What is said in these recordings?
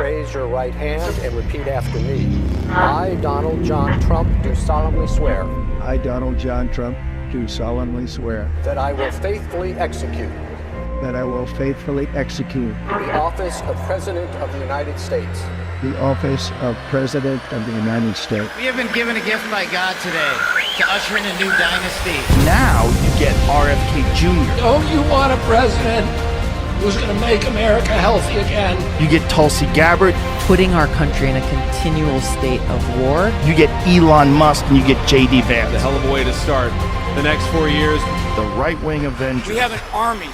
raise your right hand and repeat after me. I, Donald John Trump, do solemnly swear. I, Donald John Trump, do solemnly swear. That I will faithfully execute. That I will faithfully execute. The office of President of the United States. The office of President of the United States. We have been given a gift by God today to usher in a new dynasty. Now you get RFK Jr. Don't you want a president who's going to make America healthy again? You get Tulsi Gabbard. Putting our country in a continual state of war. You get Elon Musk and you get J.D. Vance. A hell of a way to start the next 4 years. The right-wing Avengers. We have an army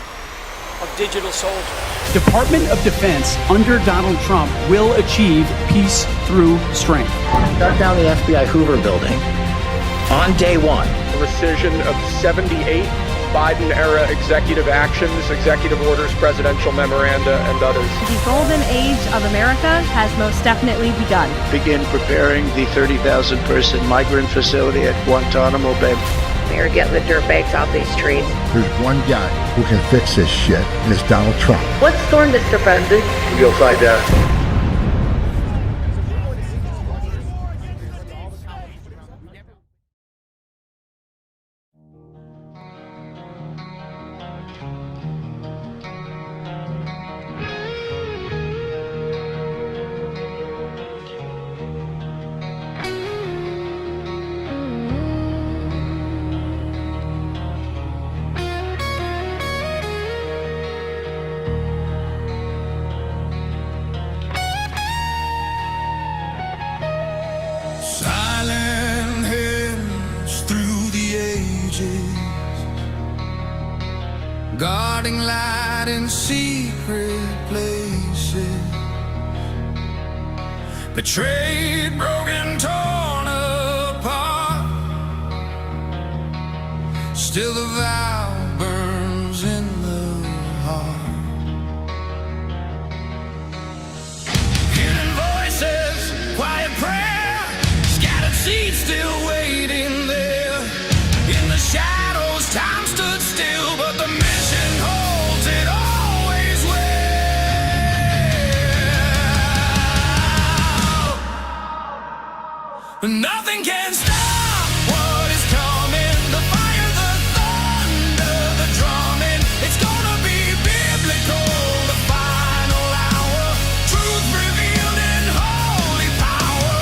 of digital soldiers. Department of Defense under Donald Trump will achieve peace through strength. Shut down the FBI Hoover building on day one. Rescission of 78 Biden-era executive actions, executive orders, presidential memoranda, and others. The golden age of America has most definitely begun. Begin preparing the 30,000-person migrant facility at Guantanamo Bay. They're getting the dirtbags off these streets. There's one guy who can fix this shit, and it's Donald Trump. What's storm, Mr. President? You'll find out. Guarding light in secret places, betrayed, broken, torn apart. Still the vow burns in the heart. Hidden voices, quiet prayer, scattered seeds still waiting there. In the shadows, time stood still, but the mission holds it always will. Nothing can stop what is coming. The fire, the thunder, the drumming. It's gonna be biblical. The final hour, truth revealed in holy power.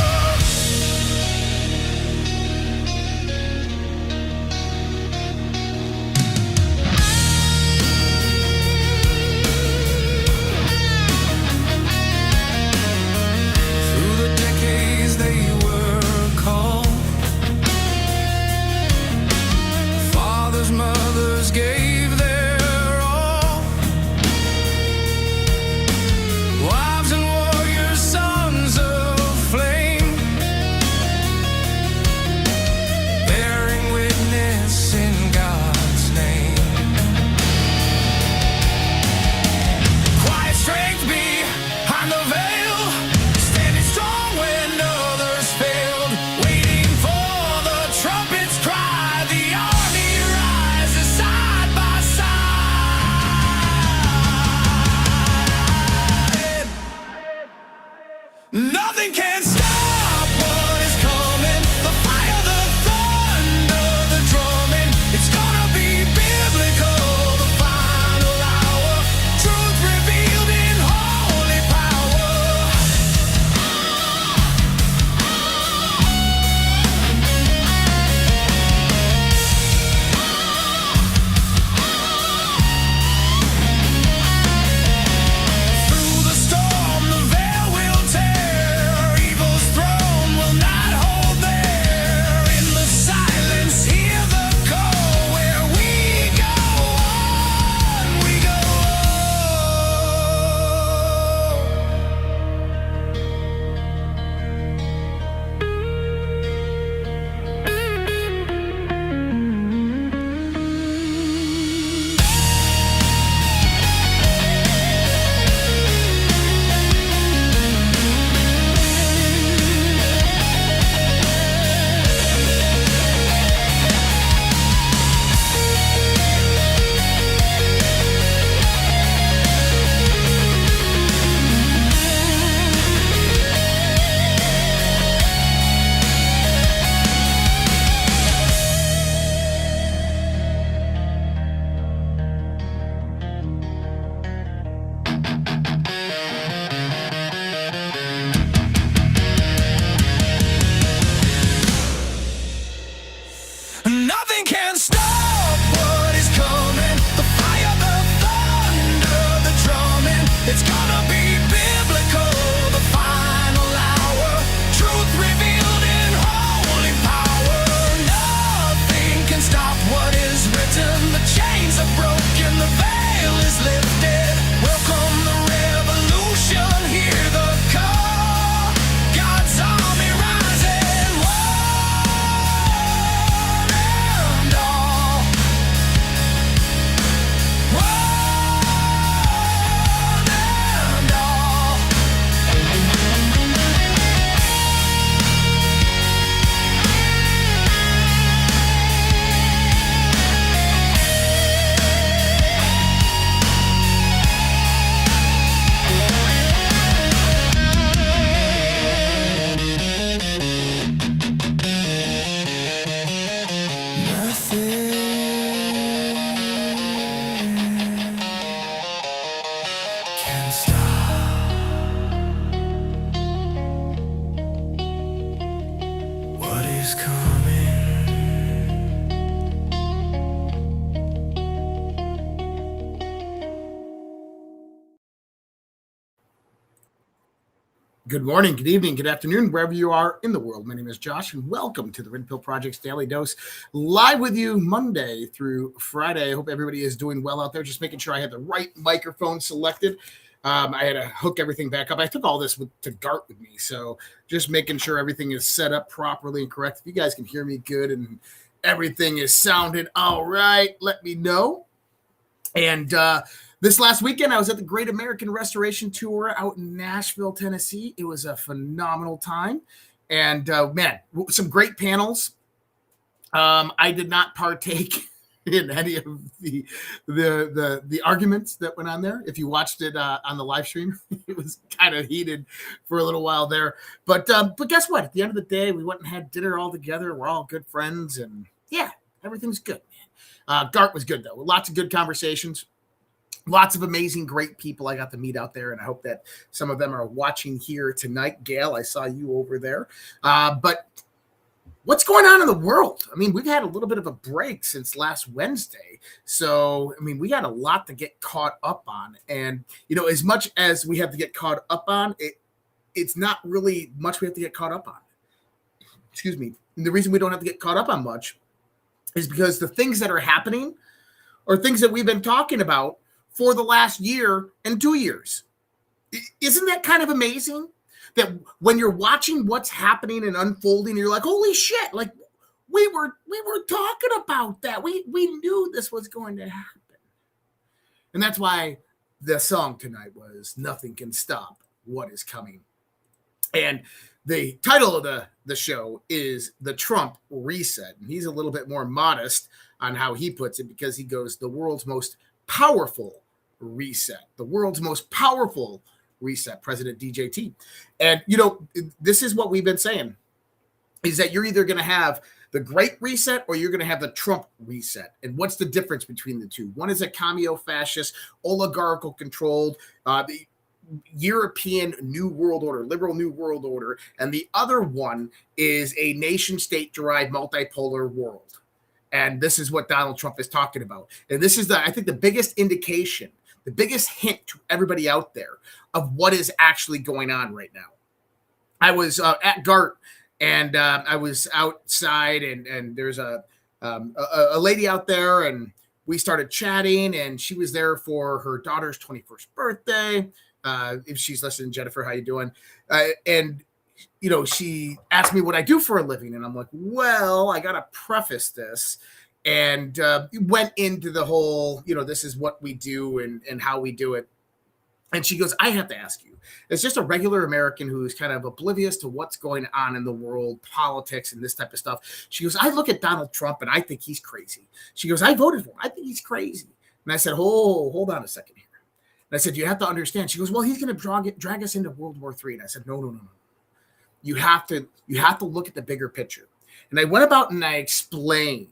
Through the decades they were called What is coming? Good morning, good evening, good afternoon, wherever you are in the world. My name is Josh, and welcome to the Repill Project's Daily Dose, live with you Monday through Friday. I hope everybody is doing well out there. Just making sure I had the right microphone selected. I had to hook everything back up. I took all this to Gart with me, so just making sure everything is set up properly and correct. If you guys can hear me good and everything is sounding all right, let me know. And this last weekend, I was at the Great American Restoration Tour out in Nashville, Tennessee. It was a phenomenal time. And, man, some great panels. I did not partake in any of the arguments that went on there. If you watched it on the live stream, it was kind of heated for a little while there. But guess what? At the end of the day, we went and had dinner all together. We're all good friends. And, yeah, everything's good, man. Gart was good, though. Lots of good conversations. Lots of amazing, great people I got to meet out there, and I hope that some of them are watching here tonight. Gail, I saw you over there. But what's going on in the world? I mean, we've had a little bit of a break since last Wednesday. So, I mean, we got a lot to get caught up on. And, you know, as much as we have to get caught up on, it's not really much we have to get caught up on. Excuse me. And the reason we don't have to get caught up on much is because the things that are happening are things that we've been talking about for the last year and 2 years. Isn't that kind of amazing? That when you're watching what's happening and unfolding, you're like, holy shit, like we were talking about that. We knew this was going to happen. And that's why the song tonight was Nothing Can Stop What Is Coming. And the title of the show is The Trump Reset. And he's a little bit more modest on how he puts it, because he goes, the world's most powerful reset, the world's most powerful reset, President DJT. And, you know, this is what we've been saying, is that you're either going to have the Great Reset or you're going to have the Trump Reset. And what's the difference between the two? One is a commie-fascist, oligarchical controlled, European New World Order, liberal New World Order. And the other one is a nation-state derived multipolar world. And this is what Donald Trump is talking about. And this is, I think, the biggest indication, the biggest hint to everybody out there of what is actually going on right now. I was at Gart, and I was outside, and there's a lady out there, and we started chatting, and she was there for her daughter's 21st birthday. If she's listening, Jennifer, how you doing? And you know, she asked me what I do for a living, and I'm like, well, I got to preface this, and went into the whole, you know, this is what we do and how we do it. And she goes, I have to ask you, as just a regular American who's kind of oblivious to what's going on in the world, politics and this type of stuff. She goes, I look at Donald Trump and I think he's crazy. She goes, I voted for him. I think he's crazy. And I said, hold on a second here. And I said, you have to understand. She goes, well, he's going to drag us into World War III. And I said, no. You have to look at the bigger picture. And I went about and I explained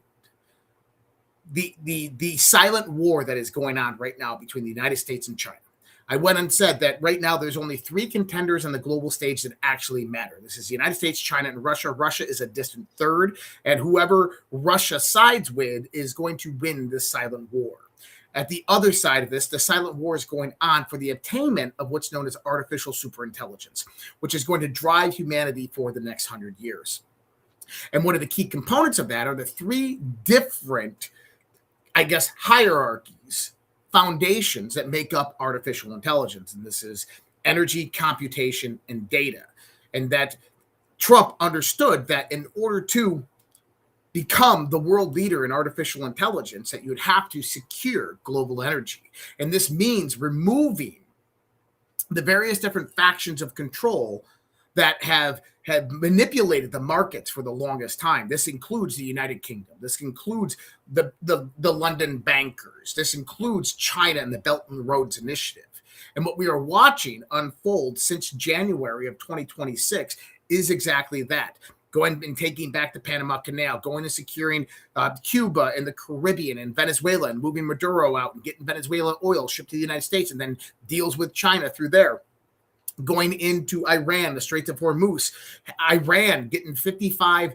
the silent war that is going on right now between the United States and China. I went and said that right now there's only 3 contenders on the global stage that actually matter. This is the United States, China, and Russia. Russia is a distant third, and whoever Russia sides with is going to win this silent war. At the other side of this, the silent war is going on for the attainment of what's known as artificial superintelligence, which is going to drive humanity for the next 100 years. And one of the key components of that are the 3 different, I guess, hierarchies, foundations that make up artificial intelligence. And this is energy, computation, and data. And that Trump understood that in order to become the world leader in artificial intelligence, that you would have to secure global energy. And this means removing the various different factions of control that have manipulated the markets for the longest time. This includes the United Kingdom. This includes the London bankers. This includes China and the Belt and Roads Initiative. And what we are watching unfold since January of 2026 is exactly that. going and taking back the Panama Canal, going and securing Cuba and the Caribbean and Venezuela, and moving Maduro out and getting Venezuela oil shipped to the United States, and then deals with China through there. Going into Iran, the Straits of Hormuz, Iran getting 55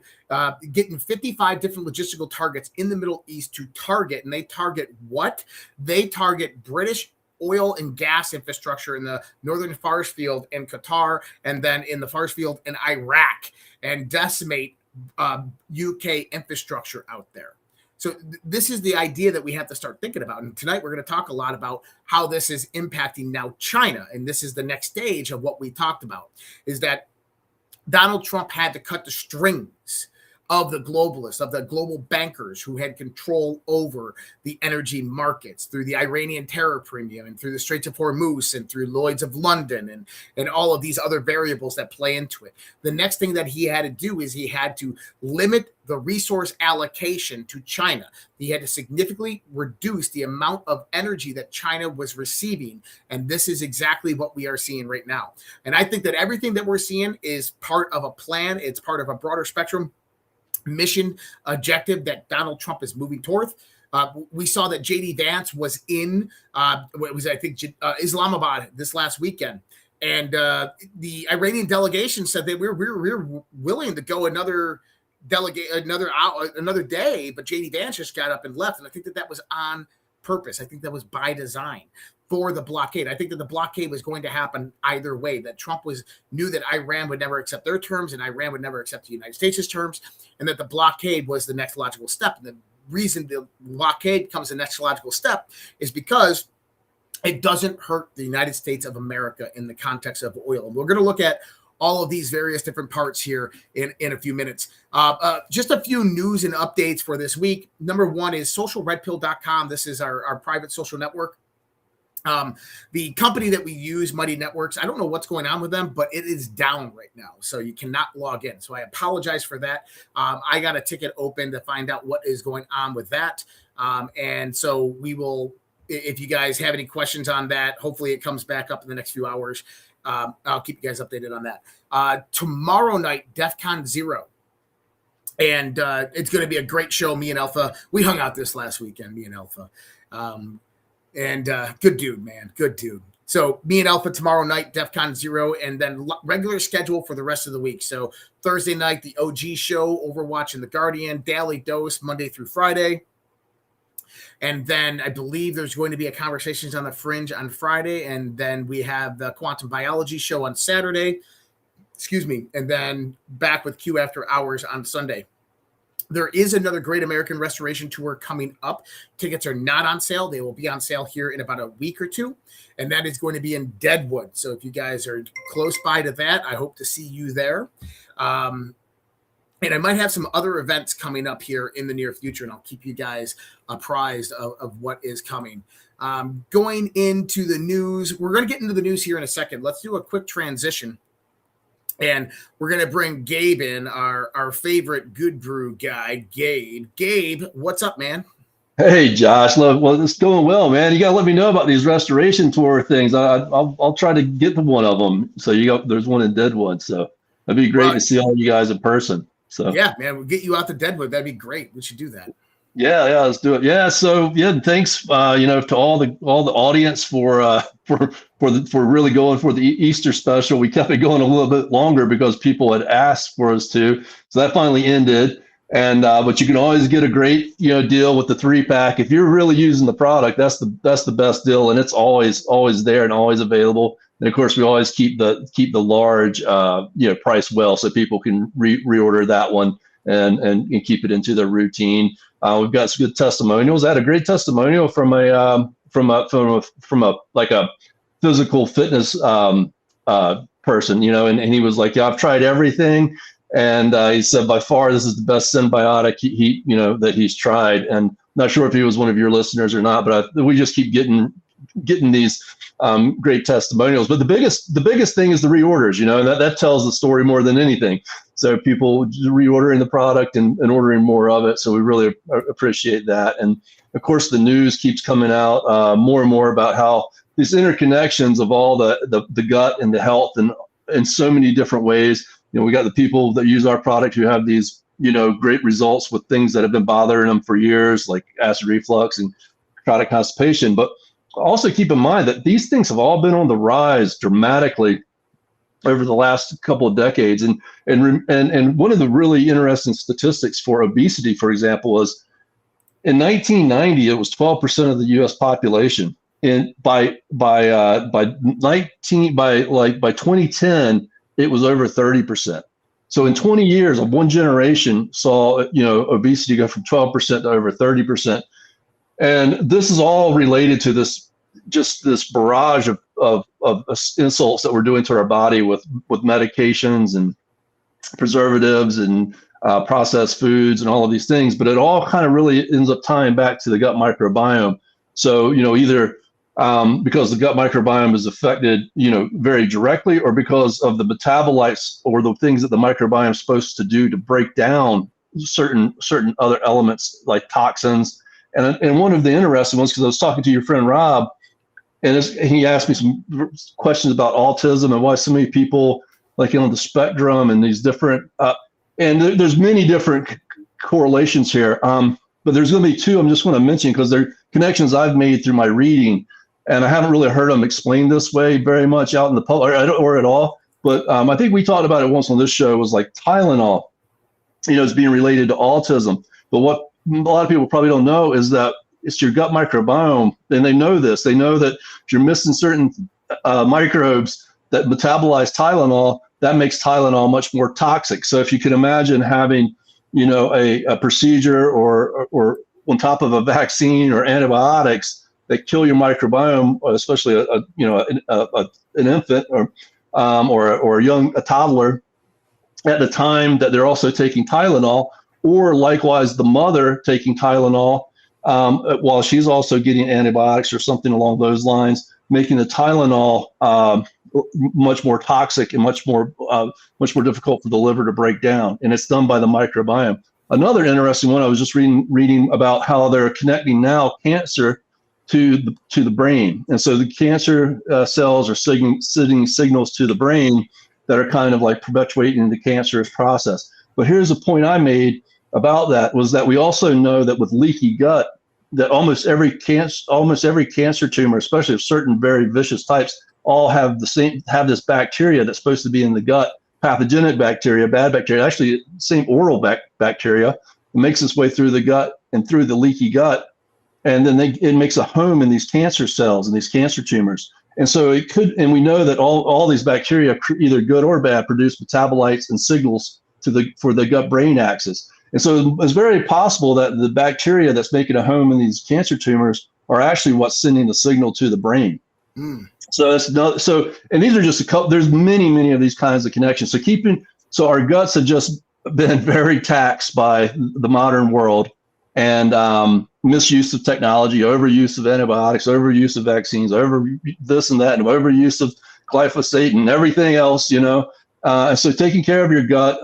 different logistical targets in the Middle East to target. And they target what? They target British oil and gas infrastructure in the northern Fars Field in Qatar, and then in the Fars Field in Iraq, and decimate UK infrastructure out there. So this is the idea that we have to start thinking about. And tonight we're going to talk a lot about how this is impacting now China. And this is the next stage of what we talked about, is that Donald Trump had to cut the strings of the globalists, of the global bankers who had control over the energy markets through the Iranian terror premium and through the Straits of Hormuz and through Lloyd's of London and all of these other variables that play into it. The next thing that he had to do is he had to limit the resource allocation to China. He had to significantly reduce the amount of energy that China was receiving. And this is exactly what we are seeing right now. And I think that everything that we're seeing is part of a plan. It's part of a broader spectrum mission objective that Donald Trump is moving toward. We saw that JD Vance was in Islamabad this last weekend, and the Iranian delegation said that we're willing to go another day, but JD Vance just got up and left, and I think that was on purpose. I think that was by design for the blockade. I think that the blockade was going to happen either way, that Trump knew that Iran would never accept their terms and Iran would never accept the United States' terms, and that the blockade was the next logical step. And the reason the blockade becomes the next logical step is because it doesn't hurt the United States of America in the context of oil. And we're going to look at all of these various different parts here in a few minutes. Just a few news and updates for this week. Number one is socialredpill.com. This is our private social network. The company that we use, Mighty Networks, I don't know what's going on with them, but it is down right now. So you cannot log in. So I apologize for that. I got a ticket open to find out what is going on with that. And so we will, if you guys have any questions on that, hopefully it comes back up in the next few hours. I'll keep you guys updated on that. Tomorrow night, DEF CON 0. And it's going to be a great show. Me and Alpha, we hung out this last weekend, me and Alpha. And good dude, man. Good dude. So me and Alpha tomorrow night, DEF CON 0, and then regular schedule for the rest of the week. So Thursday night, the OG show, Overwatch and The Guardian, Daily Dose, Monday through Friday. And then I believe there's going to be a Conversations on the Fringe on Friday. And then we have the Quantum Biology show on Saturday. Excuse me. And then back with Q After Hours on Sunday. There is another Great American Restoration Tour coming up. Tickets are not on sale. They will be on sale here in about a week or two. And that is going to be in Deadwood. So if you guys are close by to that, I hope to see you there. And I might have some other events coming up here in the near future, and I'll keep you guys apprised of what is coming. Going into the news, we're going to get into the news here in a second. Let's do a quick transition. And we're going to bring Gabe in, our favorite GOODBRU guy, Gabe. Gabe, what's up, man? Hey, Josh. Well, it's going well, man. You got to let me know about these restoration tour things. I'll try to get to one of them. So there's one in Deadwood. So that'd be great to see all you guys in person. So yeah, man, we'll get you out to Deadwood. That'd be great. We should do that. Yeah, let's do it. Yeah, so thanks, to all the audience for really going for the Easter special. We kept it going a little bit longer because people had asked for us to, so that finally ended. And but you can always get a great deal with the 3-pack if you're really using the product. That's the best deal, and it's always there and always available. And of course, we always keep the large price well, so people can reorder that one and keep it into their routine. We've got some good testimonials. I had a great testimonial from a physical fitness person, and he was like, yeah, I've tried everything. And he said, by far, this is the best symbiotic that he's tried. And I'm not sure if he was one of your listeners or not, but we just keep getting these great testimonials. But the biggest thing is the reorders, and that tells the story more than anything. So people reordering the product and ordering more of it. So we really appreciate that. And of course, the news keeps coming out more and more about how these interconnections of all the gut and the health and in so many different ways. we got the people that use our product who have these, great results with things that have been bothering them for years, like acid reflux and chronic constipation. But also keep in mind that these things have all been on the rise dramatically over the last couple of decades. And one of the really interesting statistics for obesity, for example, was in 1990, it was 12% of the U.S. population. And by 2010, it was over 30%. So in 20 years of one generation saw, obesity go from 12% to over 30%. And this is all related to this barrage of insults that we're doing to our body with medications and preservatives and processed foods and all of these things. But it all kind of really ends up tying back to the gut microbiome. So, either because the gut microbiome is affected, very directly, or because of the metabolites or the things that the microbiome is supposed to do to break down certain other elements like toxins. And one of the interesting ones, because I was talking to your friend Rob, and he asked me some questions about autism and why so many people like on the spectrum and these different, and there's many different correlations here. But there's going to be two I'm just going to mention because they're connections I've made through my reading. And I haven't really heard them explained this way very much out in the public or at all. But I think we talked about it once on this show. Was like Tylenol, is being related to autism. But what a lot of people probably don't know is that it's your gut microbiome, and they know this. They know that if you're missing certain microbes that metabolize Tylenol, that makes Tylenol much more toxic. So if you can imagine having, a procedure or on top of a vaccine or antibiotics that kill your microbiome, especially an infant or a toddler at the time that they're also taking Tylenol, or likewise the mother taking Tylenol while she's also getting antibiotics or something along those lines, making the Tylenol much more toxic and much more difficult for the liver to break down. And it's done by the microbiome. Another interesting one, I was just reading about how they're connecting now cancer to the brain. And so the cancer cells are sending signals to the brain that are kind of like perpetuating the cancerous process. But here's a point I made about that, was that we also know that with leaky gut, that almost every cancer tumor, especially of certain very vicious types, all have this bacteria that's supposed to be in the gut, pathogenic bacteria, bad bacteria, actually same oral bacteria. It makes its way through the gut and through the leaky gut. And then it makes a home in these cancer cells and these cancer tumors. And so and we know that all these bacteria, either good or bad, produce metabolites and signals for the gut-brain axis. And so it's very possible that the bacteria that's making a home in these cancer tumors are actually what's sending the signal to the brain. Mm. And these are just a couple. There's many of these kinds of connections. So our guts have just been very taxed by the modern world and misuse of technology, overuse of antibiotics, overuse of vaccines, over this and that, and overuse of glyphosate and everything else, And so taking care of your gut,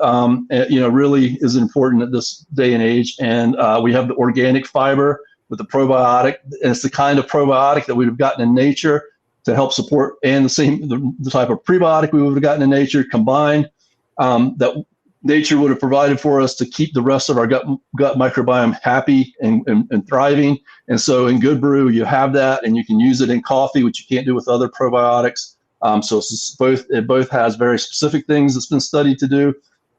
really is important at this day and age. And we have the organic fiber with the probiotic, and it's the kind of probiotic that we've gotten in nature to help support, and the type of prebiotic we would have gotten in nature combined that nature would have provided for us to keep the rest of our gut microbiome happy and thriving. And so in GOODBRU, you have that, and you can use it in coffee, which you can't do with other probiotics. So it both has very specific things that's been studied to do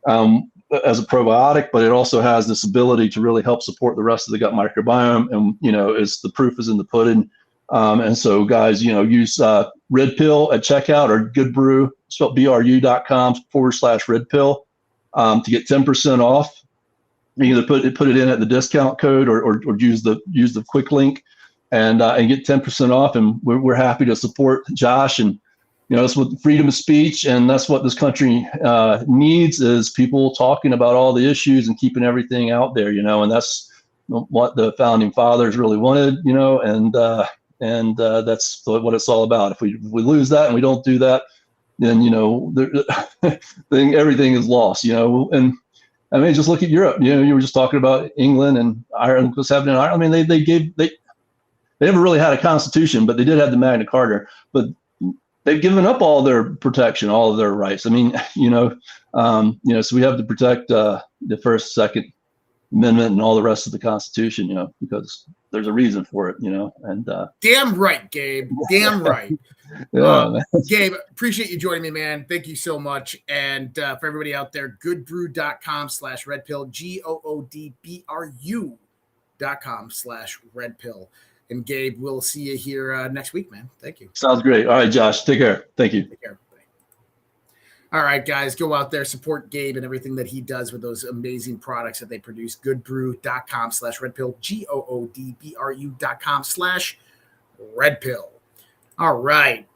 as a probiotic, but it also has this ability to really help support the rest of the gut microbiome. And, the proof is in the pudding. And so guys, use Redpill at checkout, or GOODBRU, spelled BRU.com/Redpill. To get 10% off. You either put it in at the discount code or use the quick link and get 10% off. And we're happy to support Josh. And that's what freedom of speech, and that's what this country needs, is people talking about all the issues and keeping everything out there. And that's what the founding fathers really wanted. And that's what it's all about. If we lose that and we don't do that, then then everything is lost. And I mean, just look at Europe. You were just talking about England and Ireland. What's happening in Ireland? I mean, they never really had a constitution, but they did have the Magna Carta. But they've given up all their protection, all of their rights. I mean, so we have to protect the First, Second Amendment and all the rest of the Constitution, because there's a reason for it, and damn right, Gabe. Damn right. Gabe, appreciate you joining me, man. Thank you so much. And for everybody out there, goodbrew.com/redpill, GOODBRU.com/redpill. And Gabe, we'll see you here next week, man. Thank you. Sounds great. All right, Josh, take care. Thank you. Take care. All right, guys, go out there, support Gabe and everything that he does with those amazing products that they produce. Goodbrew.com/redpill, GOODBRU.com/redpill. All right.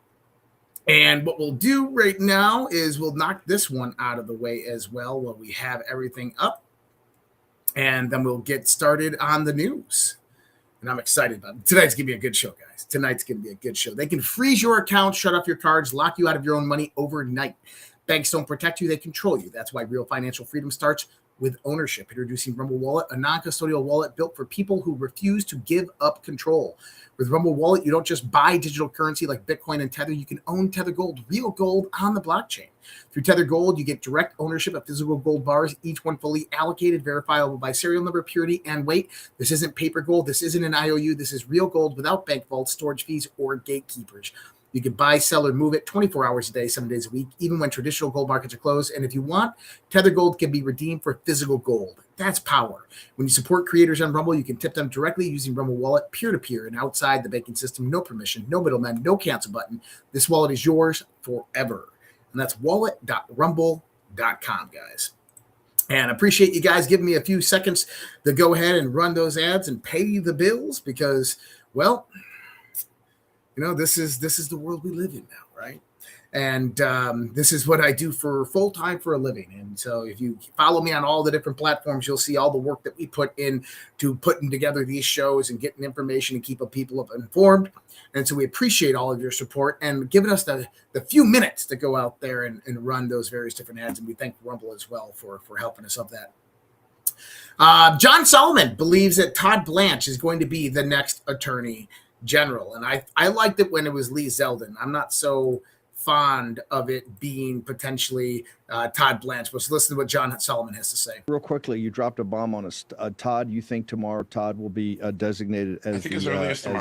And what we'll do right now is we'll knock this one out of the way as well while we have everything up. And then we'll get started on the news. And I'm excited about it. Tonight's going to be a good show, guys. Tonight's going to be a good show. They can freeze your account, shut off your cards, lock you out of your own money overnight. Banks don't protect you, they control you. That's why real financial freedom starts with ownership. Introducing Rumble Wallet, a non-custodial wallet built for people who refuse to give up control. With Rumble Wallet, you don't just buy digital currency like Bitcoin and Tether. You can own Tether Gold, real gold on the blockchain. Through Tether Gold, you get direct ownership of physical gold bars, each one fully allocated, verifiable by serial number, purity, and weight. This isn't paper gold. This isn't an IOU. This is real gold without bank vaults, storage fees, or gatekeepers. You can buy, sell, or move it 24 hours a day, 7 days a week, even when traditional gold markets are closed. And if you want, Tether Gold can be redeemed for physical gold. That's power. When you support creators on Rumble, you can tip them directly using Rumble Wallet, peer-to-peer, and outside the banking system. No permission, no middleman, no cancel button. This wallet is yours forever. And that's wallet.rumble.com, guys. And I appreciate you guys giving me a few seconds to go ahead and run those ads and pay the bills because, well, this is the world we live in now, right? And this is what I do for full time for a living. And so if you follow me on all the different platforms, you'll see all the work that we put in to putting together these shows and getting information and keeping people up informed. And so we appreciate all of your support and giving us the few minutes to go out there and run those various different ads. And we thank Rumble as well for helping us of that. John Solomon believes that Todd Blanche is going to be the next attorney general. And I liked it when it was Lee Zeldin. I'm not so fond of it being potentially Todd Blanche. Let's listen to what John Solomon has to say. Real quickly, you dropped a bomb on us. Todd, you think tomorrow Todd will be designated as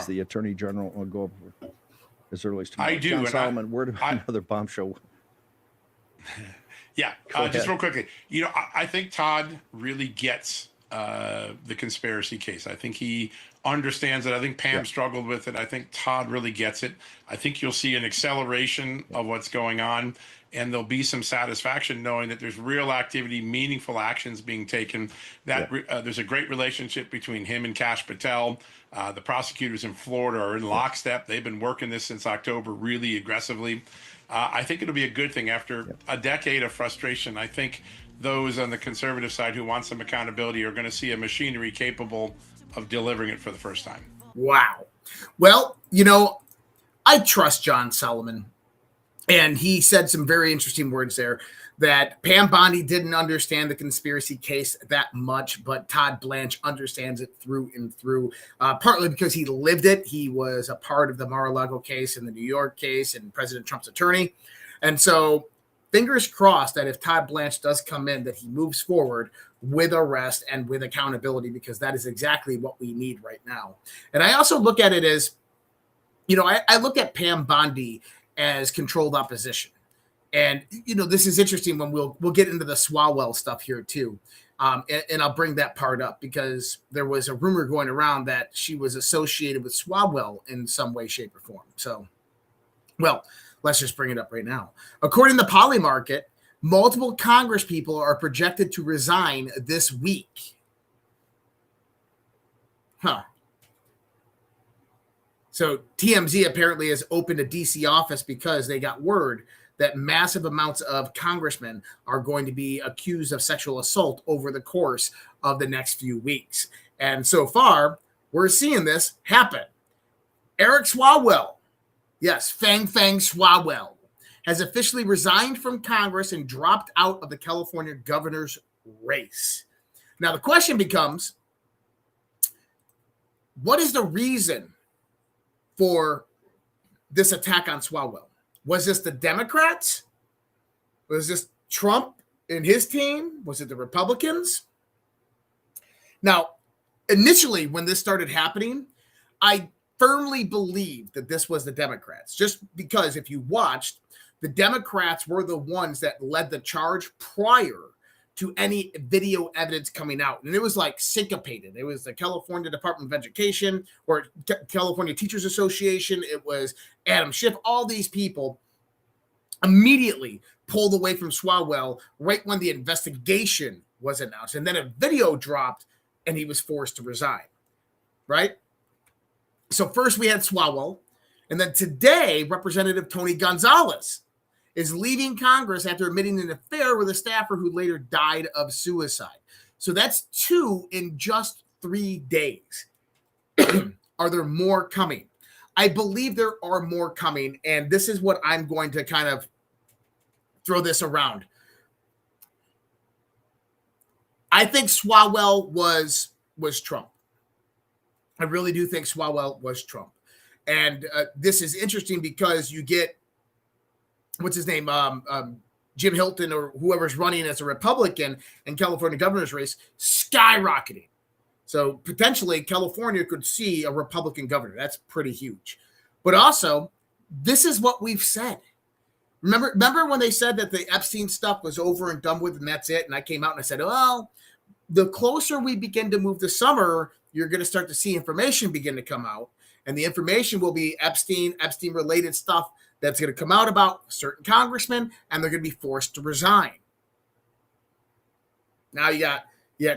the attorney general? Will go as early as tomorrow. I do. John Solomon, where do another bombshell? Yeah, just real quickly. I think Todd really gets the conspiracy case. I think he understands it. I think Pam struggled with it. I think Todd really gets it. I think you'll see an acceleration of what's going on, and there'll be some satisfaction knowing that there's real activity, meaningful actions being taken. That there's a great relationship between him and Kash Patel. The prosecutors in Florida are in lockstep. They've been working this since October really aggressively. I think it'll be a good thing after a decade of frustration. I think those on the conservative side who want some accountability are going to see a machinery capable of delivering it for the first time. Wow. Well, I trust John Solomon, and he said some very interesting words there that Pam Bondi didn't understand the conspiracy case that much, but Todd Blanche understands it through and through, partly because he lived it. He was a part of the Mar-a-Lago case and the New York case and President Trump's attorney. And so fingers crossed that if Todd Blanche does come in, that he moves forward with arrest and with accountability, because that is exactly what we need right now. And I also look at it as, I look at Pam Bondi as controlled opposition. And, this is interesting when we'll get into the Swalwell stuff here too. And I'll bring that part up because there was a rumor going around that she was associated with Swalwell in some way, shape, or form. So, well, let's just bring it up right now. According to Polymarket, multiple Congress people are projected to resign this week. So TMZ apparently has opened a DC office because they got word that massive amounts of congressmen are going to be accused of sexual assault over the course of the next few weeks. And so far, we're seeing this happen. Eric Swalwell, yes, Fang Swalwell, has officially resigned from Congress and dropped out of the California governor's race. Now, the question becomes, what is the reason for this attack on Swalwell? Was this the Democrats? Was this Trump and his team? Was it the Republicans? Now, initially, when this started happening, I firmly believed that this was the Democrats, just because if you watched, the Democrats were the ones that led the charge prior to any video evidence coming out. And it was like syncopated. It was the California Department of Education or California Teachers Association. It was Adam Schiff. All these people immediately pulled away from Swalwell right when the investigation was announced. And then a video dropped and he was forced to resign, right? So first we had Swalwell. And then today, Representative Tony Gonzalez is leaving Congress after admitting an affair with a staffer who later died of suicide. So that's 2 in just 3 days. Are there more coming? I believe there are more coming, and this is what I'm going to kind of throw this around. I think Swalwell was Trump. I really do think Swalwell was Trump. And this is interesting because you get, what's his name, Jim Hilton or whoever's running as a Republican in California governor's race, skyrocketing. So potentially California could see a Republican governor. That's pretty huge. But also, this is what we've said. Remember when they said that the Epstein stuff was over and done with and that's it? And I came out and I said, well, the closer we begin to move to summer, you're going to start to see information begin to come out. And the information will be Epstein-related stuff that's going to come out about certain congressmen, and they're going to be forced to resign. Now you got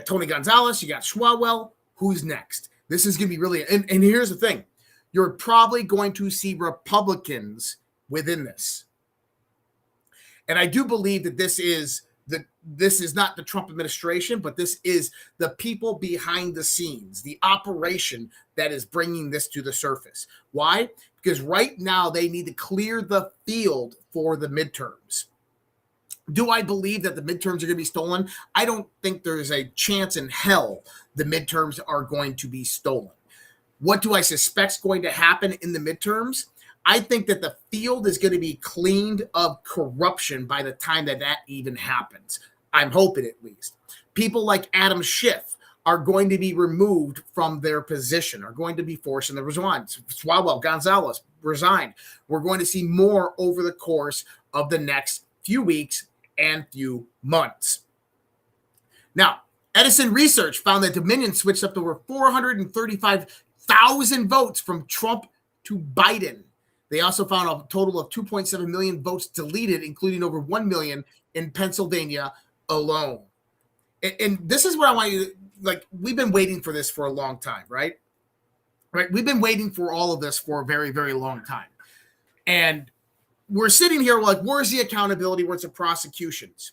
Tony Gonzalez, you got Swalwell. Who's next? This is going to be really, and here's the thing. You're probably going to see Republicans within this. And I do believe that this is not the Trump administration, but this is the people behind the scenes, the operation that is bringing this to the surface. Why? Because right now they need to clear the field for the midterms. Do I believe that the midterms are going to be stolen? I don't think there's a chance in hell the midterms are going to be stolen. What do I suspect is going to happen in the midterms? I think that the field is going to be cleaned of corruption by the time that even happens. I'm hoping at least. People like Adam Schiff are going to be removed from their position, are going to be forced in the resign. Swalwell, Gonzalez resigned. We're going to see more over the course of the next few weeks and few months. Now, Edison Research found that Dominion switched up to over 435,000 votes from Trump to Biden. They also found a total of 2.7 million votes deleted, including over 1 million in Pennsylvania alone. And this is what I want you to, like, we've been waiting for this for a long time, right? Right? We've been waiting for all of this for a very, very long time. And we're sitting here like, where's the accountability? Where's the prosecutions?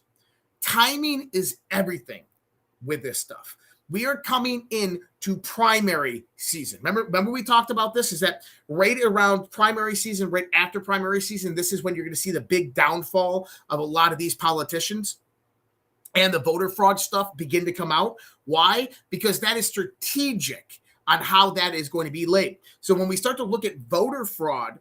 Timing is everything with this stuff. We are coming in to primary season. Remember we talked about this, is that right around primary season, right after primary season, this is when you're going to see the big downfall of a lot of these politicians and the voter fraud stuff begin to come out. Why? Because that is strategic on how that is going to be laid. So when we start to look at voter fraud,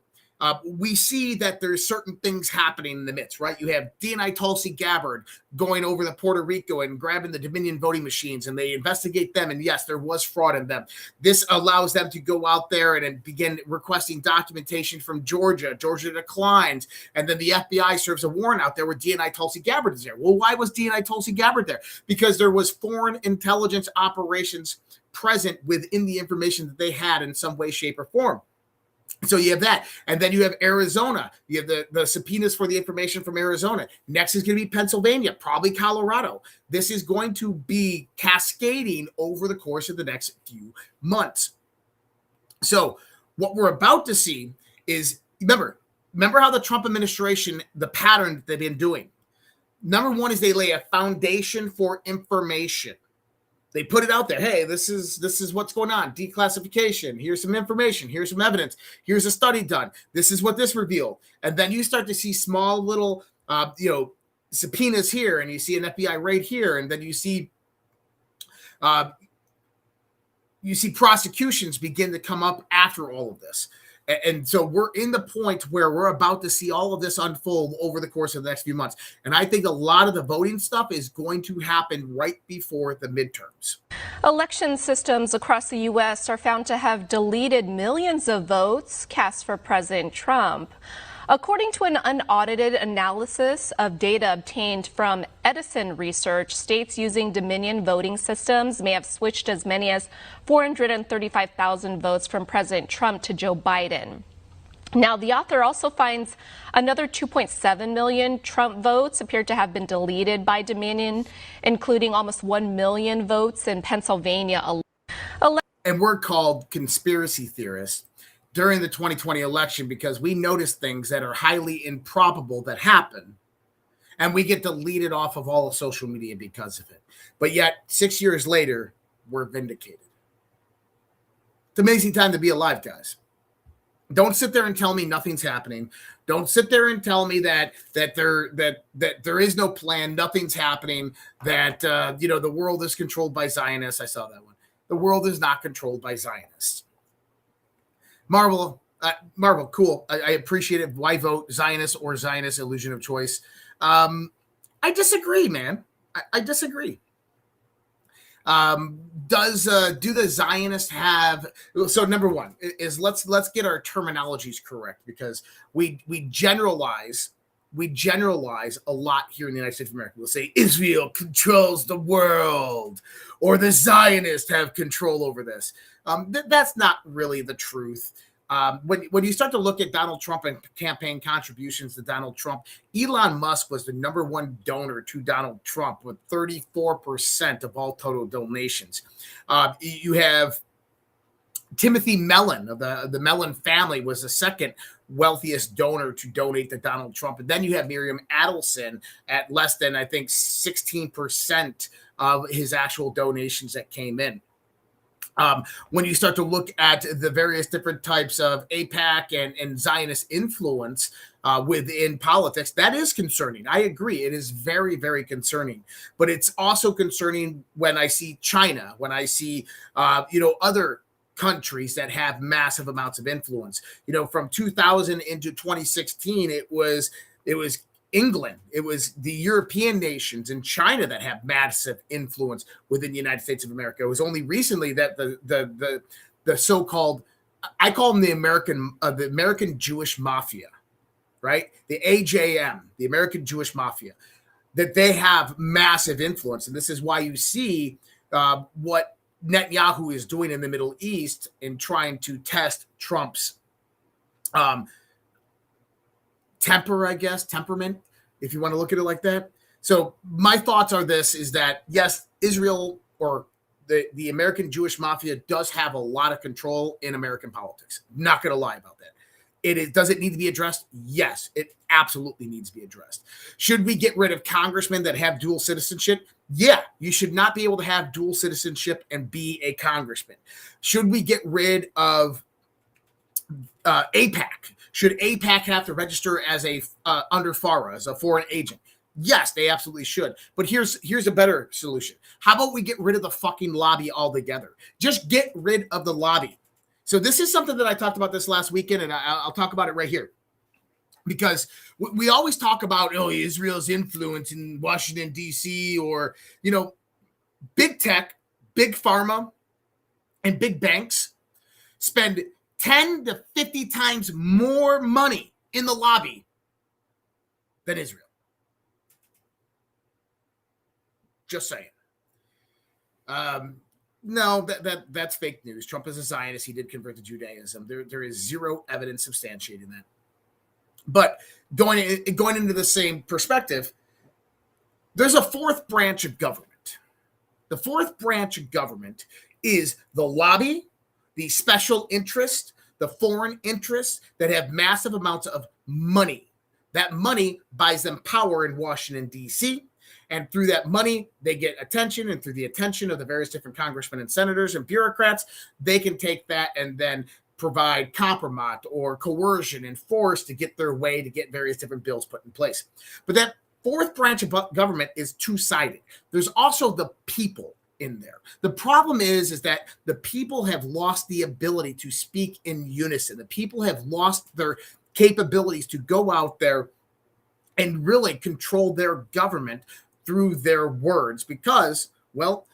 we see that there's certain things happening in the midst, right? You have DNI Tulsi Gabbard going over to Puerto Rico and grabbing the Dominion voting machines, and they investigate them. And yes, there was fraud in them. This allows them to go out there and begin requesting documentation from Georgia. Georgia declines. And then the FBI serves a warrant out there where DNI Tulsi Gabbard is there. Well, why was DNI Tulsi Gabbard there? Because there was foreign intelligence operations present within the information that they had in some way, shape, or form. So you have that. And then you have Arizona. You have the subpoenas for the information from Arizona. Next is going to be Pennsylvania, probably Colorado. This is going to be cascading over the course of the next few months. So what we're about to see is, remember how the Trump administration, the pattern that they've been doing. Number one is they lay a foundation for information. They put it out there. Hey, this is what's going on. Declassification. Here's some information. Here's some evidence. Here's a study done. This is what this revealed. And then you start to see small little, subpoenas here, and you see an FBI raid here, and then you see prosecutions begin to come up after all of this. And so we're in the point where we're about to see all of this unfold over the course of the next few months. And I think a lot of the voting stuff is going to happen right before the midterms. Election systems across the U.S. are found to have deleted millions of votes cast for President Trump. According to an unaudited analysis of data obtained from Edison Research, states using Dominion voting systems may have switched as many as 435,000 votes from President Trump to Joe Biden. Now, the author also finds another 2.7 million Trump votes appear to have been deleted by Dominion, including almost 1 million votes in Pennsylvania. And we're called conspiracy theorists during the 2020 election because we notice things that are highly improbable that happen, and we get deleted off of all of social media because of it. But yet, 6 years later, we're vindicated. It's an amazing time to be alive, guys. Don't sit there and tell me nothing's happening. Don't sit there and tell me that there is no plan, nothing's happening, that the world is controlled by Zionists. I saw that one. The world is not controlled by Zionists. Marvel, cool. I appreciate it. Why vote Zionist or Zionist illusion of choice? I disagree, man. I disagree. Do the Zionists have? So number one is let's get our terminologies correct, because we generalize a lot here in the United States of America. We'll say Israel controls the world, or the Zionists have control over this. That's not really the truth. When you start to look at Donald Trump and campaign contributions to Donald Trump, Elon Musk was the number one donor to Donald Trump with 34% of all total donations. You have Timothy Mellon of the Mellon family was the second wealthiest donor to donate to Donald Trump. And then you have Miriam Adelson at less than, I think, 16% of his actual donations that came in. When you start to look at the various different types of AIPAC and Zionist influence within politics, that is concerning. I agree. It is very, very concerning. But it's also concerning when I see China, when I see, other countries that have massive amounts of influence. From 2000 into 2016, it was England, it was the European nations and China that have massive influence within the United States of America. It was only recently that the so-called, I call them the American Jewish Mafia, right? The AJM, the American Jewish Mafia, that they have massive influence. And this is why you see what Netanyahu is doing in the Middle East in trying to test Trump's temperament, if you want to look at it like that. So my thoughts are is that, yes, Israel or the American Jewish Mafia does have a lot of control in American politics. Not going to lie about that. Does it need to be addressed? Yes, it absolutely needs to be addressed. Should we get rid of congressmen that have dual citizenship? Yeah, you should not be able to have dual citizenship and be a congressman. Should we get rid of AIPAC? Should AIPAC have to register as under FARA, as a foreign agent? Yes, they absolutely should. But here's a better solution. How about we get rid of the fucking lobby altogether? Just get rid of the lobby. So this is something that I talked about this last weekend, and I'll talk about it right here. Because we always talk about, Israel's influence in Washington, D.C., or, big tech, big pharma, and big banks spend 10 to 50 times more money in the lobby than Israel. Just saying. No, that's fake news. Trump is a Zionist. He did convert to Judaism. There is zero evidence substantiating that. But going into the same perspective, there's a fourth branch of government. The fourth branch of government is the lobby, the special interest, the foreign interests that have massive amounts of money. That money buys them power in Washington, D.C., and through that money, they get attention, and through the attention of the various different congressmen and senators and bureaucrats, they can take that and then provide compromise or coercion and force to get their way, to get various different bills put in place. But that fourth branch of government is two-sided. There's also the people. in there. The problem is that the people have lost the ability to speak in unison. The people have lost their capabilities to go out there and really control their government through their words because, well,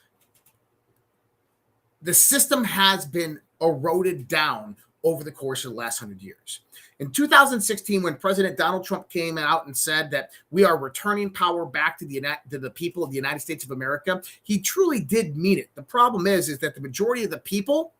the system has been eroded down over the course of the last 100 years. In 2016, when President Donald Trump came out and said that we are returning power back to the people of the United States of America, he truly did mean it. The problem is that the majority of the people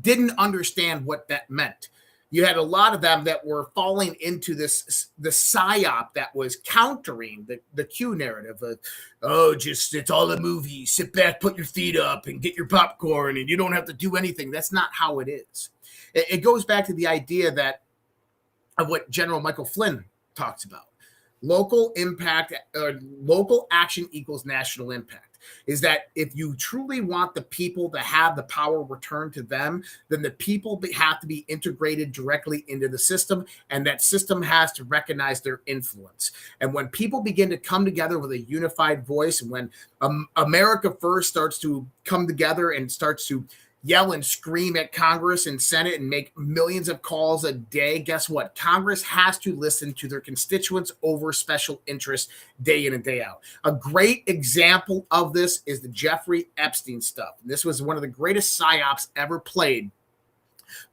didn't understand what that meant. You had a lot of them that were falling into the psyop that was countering the Q narrative of, it's all a movie. Sit back, put your feet up, and get your popcorn, and you don't have to do anything. That's not how it is. It goes back to the idea of what General Michael Flynn talks about. Local impact, local action equals national impact. Is that if you truly want the people to have the power returned to them, then the people have to be integrated directly into the system, and that system has to recognize their influence. And when people begin to come together with a unified voice, and when America First starts to come together and starts to yell and scream at Congress and Senate and make millions of calls a day, guess what? Congress has to listen to their constituents over special interests day in and day out. A great example of this is the Jeffrey Epstein stuff. This was one of the greatest psyops ever played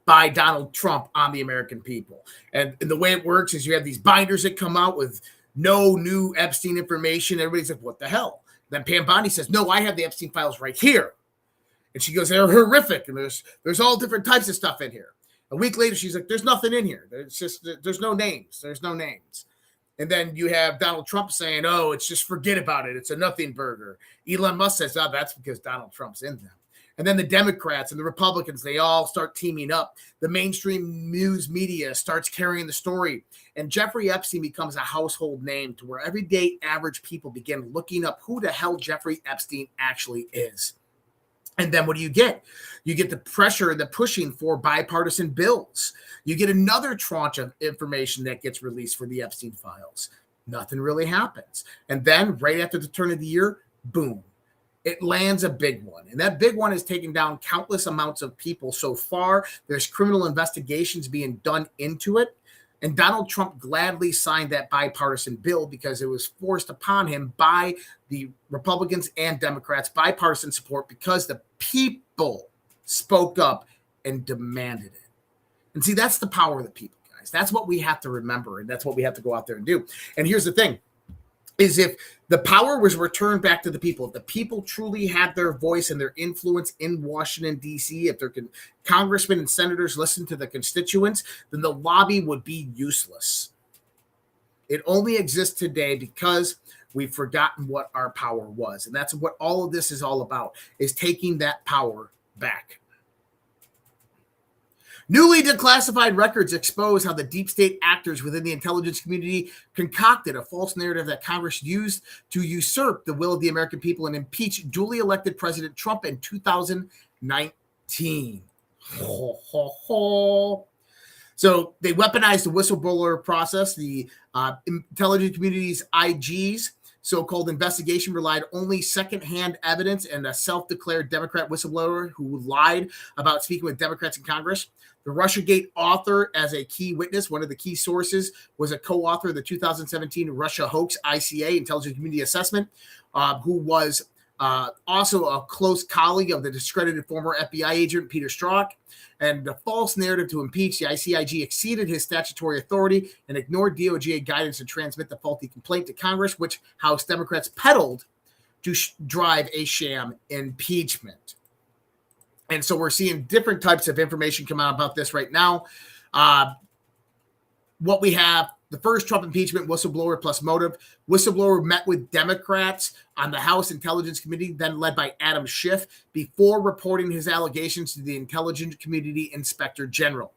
by Donald Trump on the American people. And the way it works is you have these binders that come out with no new Epstein information. Everybody's like, what the hell? Then Pam Bondi says, no, I have the Epstein files right here. And she goes, they're horrific. And there's all different types of stuff in here. A week later, she's like, there's nothing in here. There's no names. There's no names. And then you have Donald Trump saying, it's just forget about it. It's a nothing burger. Elon Musk says, that's because Donald Trump's in them. And then the Democrats and the Republicans, they all start teaming up. The mainstream news media starts carrying the story. And Jeffrey Epstein becomes a household name to where everyday average people begin looking up who the hell Jeffrey Epstein actually is. And then what do? You get the pressure and the pushing for bipartisan bills. You get another tranche of information that gets released for the Epstein files. Nothing really happens. And then right after the turn of the year, boom, it lands a big one. And that big one has taken down countless amounts of people so far. There's criminal investigations being done into it. And Donald Trump gladly signed that bipartisan bill because it was forced upon him by the Republicans and Democrats, bipartisan support, because the people spoke up and demanded it. And see, that's the power of the people, guys. That's what we have to remember, and that's what we have to go out there and do. And here's the thing, is if the power was returned back to the people, if the people truly had their voice and their influence in Washington, D.C., if their congressmen and senators listened to the constituents, then the lobby would be useless. It only exists today because we've forgotten what our power was. And that's what all of this is all about, is taking that power back. Newly declassified records expose how the deep state actors within the intelligence community concocted a false narrative that Congress used to usurp the will of the American people and impeach duly elected President Trump in 2019. So they weaponized the whistleblower process. The intelligence community's IGs, so-called investigation, relied only secondhand evidence and a self-declared Democrat whistleblower who lied about speaking with Democrats in Congress. The Russiagate author as a key witness, one of the key sources, was a co-author of the 2017 Russia hoax ICA, Intelligence Community Assessment, who was also a close colleague of the discredited former FBI agent Peter Strzok. And the false narrative to impeach the ICIG exceeded his statutory authority and ignored DOJ guidance to transmit the faulty complaint to Congress, which House Democrats peddled to drive a sham impeachment. And so we're seeing different types of information come out about this right now. What we have, the first Trump impeachment, whistleblower plus motive. Whistleblower met with Democrats on the House Intelligence Committee, then led by Adam Schiff, before reporting his allegations to the Intelligence Community Inspector General.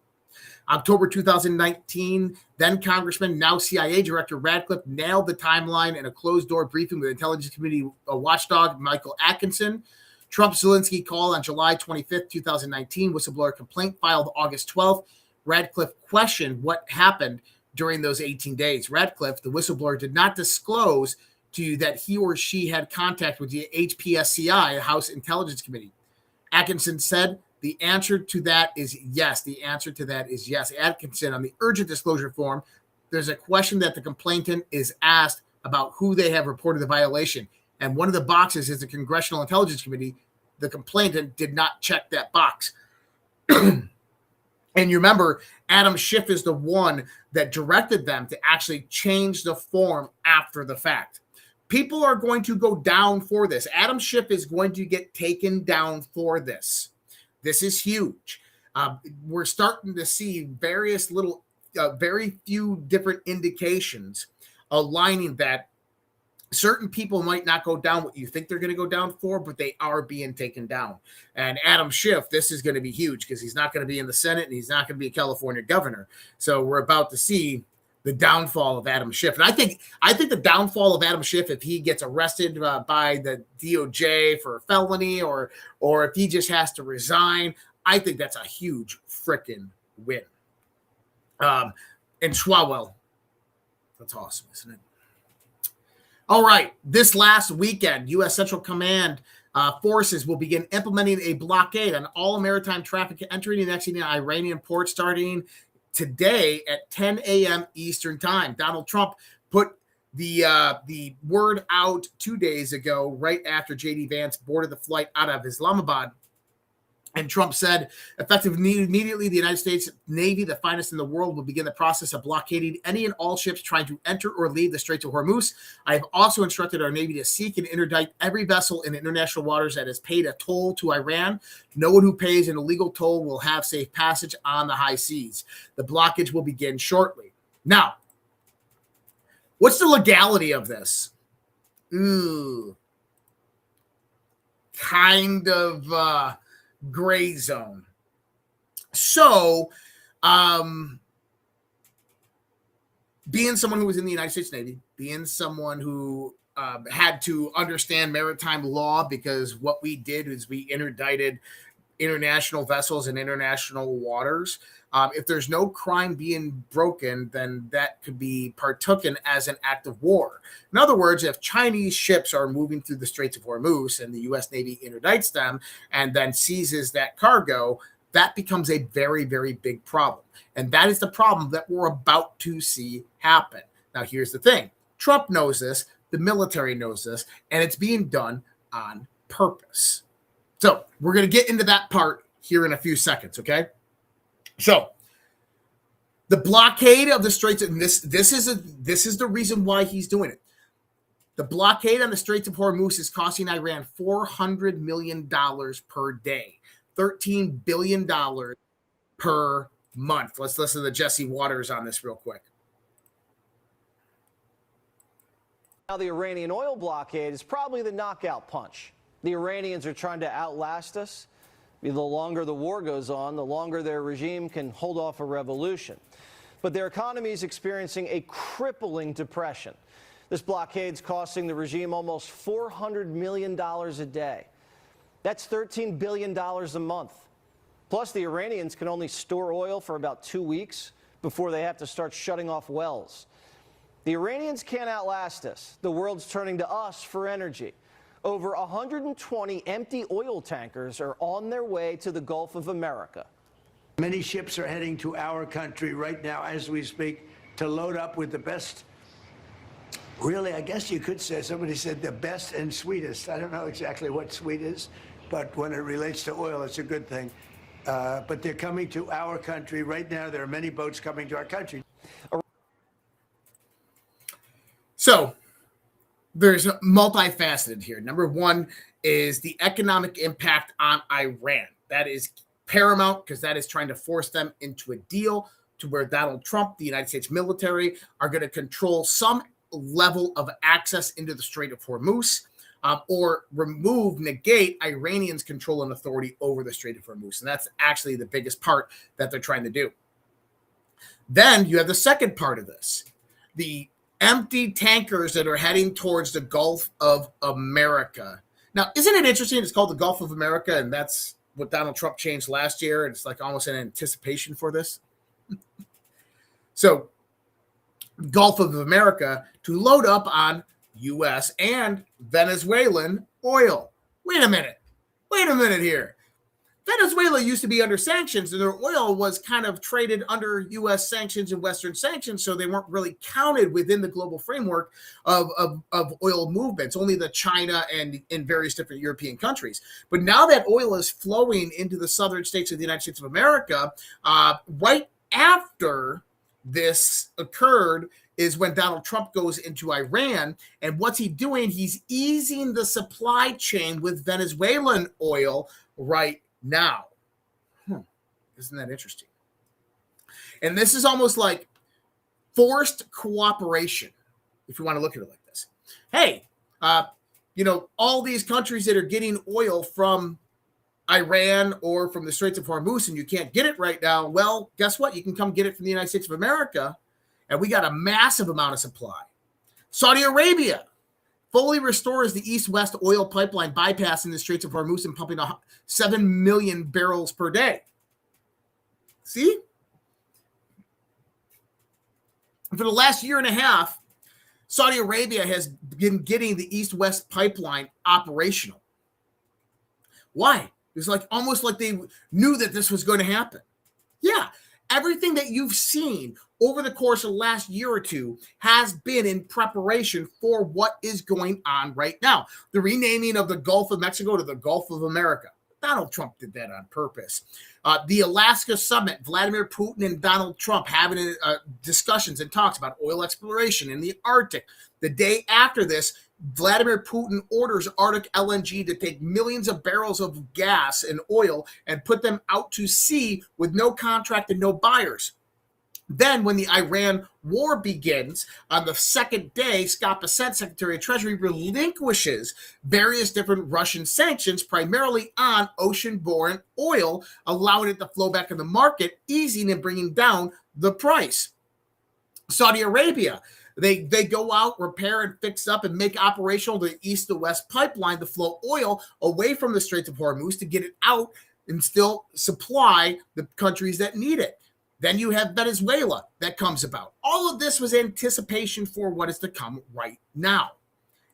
October 2019, then Congressman, now CIA Director Radcliffe nailed the timeline in a closed-door briefing with Intelligence Community watchdog Michael Atkinson. Trump-Zelensky call on July 25th, 2019. Whistleblower complaint filed August 12th. Radcliffe questioned what happened during those 18 days. Radcliffe, the whistleblower, did not disclose to you that he or she had contact with the HPSCI, House Intelligence Committee? Atkinson said, the answer to that is yes. The answer to that is yes. Atkinson, on the urgent disclosure form, there's a question that the complainant is asked about who they have reported the violation. And one of the boxes is the Congressional Intelligence Committee. The complainant did not check that box. And you remember, Adam Schiff is the one that directed them to actually change the form after the fact. People are going to go down for this. Adam Schiff is going to get taken down for this. This is huge. We're starting to see various little, very few different indications aligning that certain people might not go down what you think they're going to go down for, but they are being taken down. And Adam Schiff, this is going to be huge because he's not going to be in the Senate and he's not going to be a California governor. So we're about to see the downfall of Adam Schiff. And I think the downfall of Adam Schiff, if he gets arrested by the DOJ for a felony or if he just has to resign, I think that's a huge freaking win. And Schwawell, that's awesome, isn't it? All right, this last weekend, U.S. Central Command forces will begin implementing a blockade on all maritime traffic entering and exiting Iranian ports starting today at 10 a.m. Eastern Time. Donald Trump put the word out 2 days ago, right after J.D. Vance boarded the flight out of Islamabad. And Trump said, effective immediately, the United States Navy, the finest in the world, will begin the process of blockading any and all ships trying to enter or leave the Straits of Hormuz. I have also instructed our Navy to seek and interdict every vessel in international waters that has paid a toll to Iran. No one who pays an illegal toll will have safe passage on the high seas. The blockage will begin shortly. Now, what's the legality of this? Kind of gray zone. So, being someone who was in the United States Navy, being someone who had to understand maritime law, because what we did is we interdicted international vessels in international waters. If there's no crime being broken, then that could be partooken as an act of war. In other words, if Chinese ships are moving through the Straits of Hormuz and the U.S. Navy interdicts them and then seizes that cargo, that becomes a very, very big problem. And that is the problem that we're about to see happen. Now, here's the thing. Trump knows this. The military knows this. And it's being done on purpose. So we're going to get into that part here in a few seconds, okay? So the blockade of the Straits, and this is the reason why he's doing it. The blockade on the Straits of Hormuz is costing Iran $400 million per day, $13 billion per month. Let's listen to Jesse Waters on this real quick. Now, the Iranian oil blockade is probably the knockout punch. The Iranians are trying to outlast us. The longer the war goes on, the longer their regime can hold off a revolution. But their economy is experiencing a crippling depression. This blockade's costing the regime almost $400 million a day. That's $13 billion a month. Plus, the Iranians can only store oil for about 2 weeks before they have to start shutting off wells. The Iranians can't outlast us. The world's turning to us for energy. Over 120 empty oil tankers are on their way to the Gulf of America. Many ships are heading to our country right now as we speak to load up with the best, really, I guess you could say, somebody said the best and sweetest. I don't know exactly what sweet is, but when it relates to oil, it's a good thing. But they're coming to our country right now. There are many boats coming to our country. So there's multifaceted here. Number one is the economic impact on Iran. That is paramount because that is trying to force them into a deal to where Donald Trump, the United States military, are going to control some level of access into the Strait of Hormuz or negate Iranians' control and authority over the Strait of Hormuz. And that's actually the biggest part that they're trying to do. Then you have the second part of this, the empty tankers that are heading towards the Gulf of America. Now, isn't it interesting? It's called the Gulf of America, and that's what Donald Trump changed last year. And it's like almost an anticipation for this. So, Gulf of America to load up on U.S. and Venezuelan oil. Wait a minute here. Venezuela used to be under sanctions, and their oil was kind of traded under U.S. sanctions and Western sanctions, so they weren't really counted within the global framework of oil movements, only the China and in various different European countries. But now that oil is flowing into the southern states of the United States of America, right after this occurred is when Donald Trump goes into Iran. And what's he doing? He's easing the supply chain with Venezuelan oil right now. Isn't that interesting? And this is almost like forced cooperation, if you want to look at it like this. Hey, all these countries that are getting oil from Iran or from the Straits of Hormuz, and you can't get it right now, well, guess what? You can come get it from the United States of America, and we got a massive amount of supply. Saudi Arabia fully restores the east-west oil pipeline, bypassing the Straits of Hormuz and pumping 7 million barrels per day. See? For the last year and a half, Saudi Arabia has been getting the east-west pipeline operational. Why? It was almost like they knew that this was going to happen. Yeah, everything that you've seen over the course of the last year or two has been in preparation for what is going on right now. The renaming of the Gulf of Mexico to the Gulf of America. Donald Trump did that on purpose. The Alaska summit, Vladimir Putin and Donald Trump having discussions and talks about oil exploration in the Arctic. The day after this, Vladimir Putin orders Arctic LNG to take millions of barrels of gas and oil and put them out to sea with no contract and no buyers. Then when the Iran war begins, on the second day, Scott Bessent, Secretary of Treasury, relinquishes various different Russian sanctions, primarily on ocean-borne oil, allowing it to flow back in the market, easing and bringing down the price. Saudi Arabia, they go out, repair and fix up and make operational the east to west pipeline to flow oil away from the Straits of Hormuz to get it out and still supply the countries that need it. Then you have Venezuela that comes about. All of this was anticipation for what is to come right now.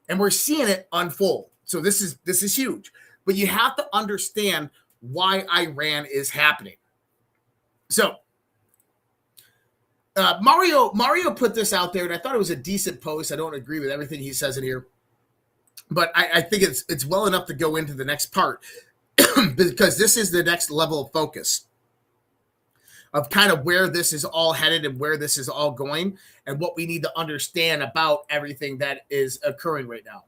And we're seeing it unfold. So this is huge. But you have to understand why Iran is happening. So Mario put this out there, and I thought it was a decent post. I don't agree with everything he says in here, but I think it's well enough to go into the next part because this is the next level of focus of kind of where this is all headed and where this is all going and what we need to understand about everything that is occurring right now.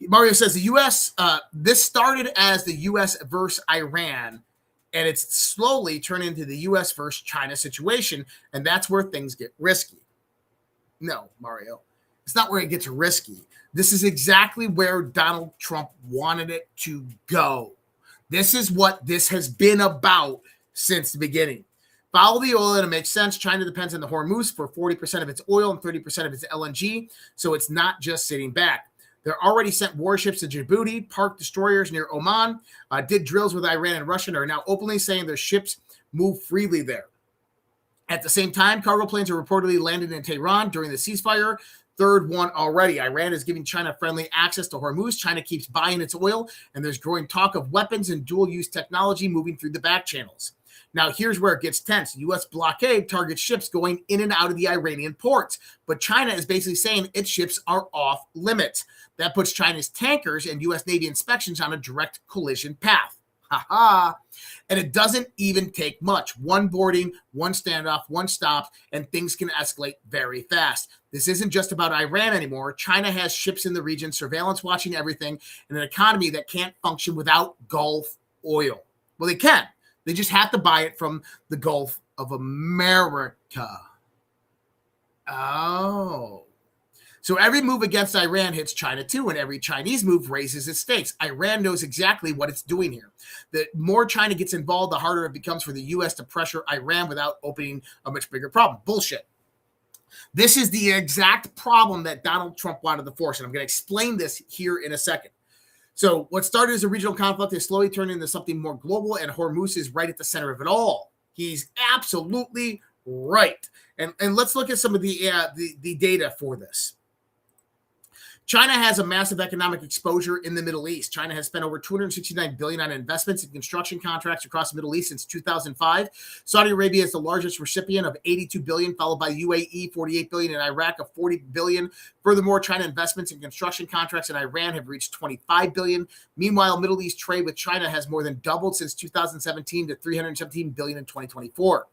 Mario says the U.S., this started as the U.S. versus Iran, and it's slowly turned into the U.S. versus China situation, and that's where things get risky. No, Mario, it's not where it gets risky. This is exactly where Donald Trump wanted it to go. This is what this has been about since the beginning. Follow the oil, and it makes sense. China depends on the Hormuz for 40% of its oil and 30% of its LNG, so it's not just sitting back. They're already sent warships to Djibouti, parked destroyers near Oman, did drills with Iran and Russia, and are now openly saying their ships move freely there. At the same time, cargo planes are reportedly landed in Tehran during the ceasefire. Third one already. Iran is giving China friendly access to Hormuz. China keeps buying its oil, and there's growing talk of weapons and dual-use technology moving through the back channels. Now, here's where it gets tense. U.S. blockade targets ships going in and out of the Iranian ports, but China is basically saying its ships are off limits. That puts China's tankers and U.S. Navy inspections on a direct collision path. Ha-ha. And it doesn't even take much. One boarding, one standoff, one stop, and things can escalate very fast. This isn't just about Iran anymore. China has ships in the region, surveillance watching everything, and an economy that can't function without Gulf oil. Well, they can. They just have to buy it from the Gulf of America. Oh. So every move against Iran hits China too, and every Chinese move raises its stakes. Iran knows exactly what it's doing here. The more China gets involved, the harder it becomes for the U.S. to pressure Iran without opening a much bigger problem. Bullshit. This is the exact problem that Donald Trump wanted to force, and I'm going to explain this here in a second. So what started as a regional conflict is slowly turning into something more global, and Hormuz is right at the center of it all. He's absolutely right. And let's look at some of the data for this. China has a massive economic exposure in the Middle East. China has spent over $269 billion on investments and construction contracts across the Middle East since 2005. Saudi Arabia is the largest recipient of $82 billion, followed by UAE, $48 billion, and Iraq of $40 billion. Furthermore, China investments in construction contracts in Iran have reached $25 billion. Meanwhile, Middle East trade with China has more than doubled since 2017 to $317 billion in 2024.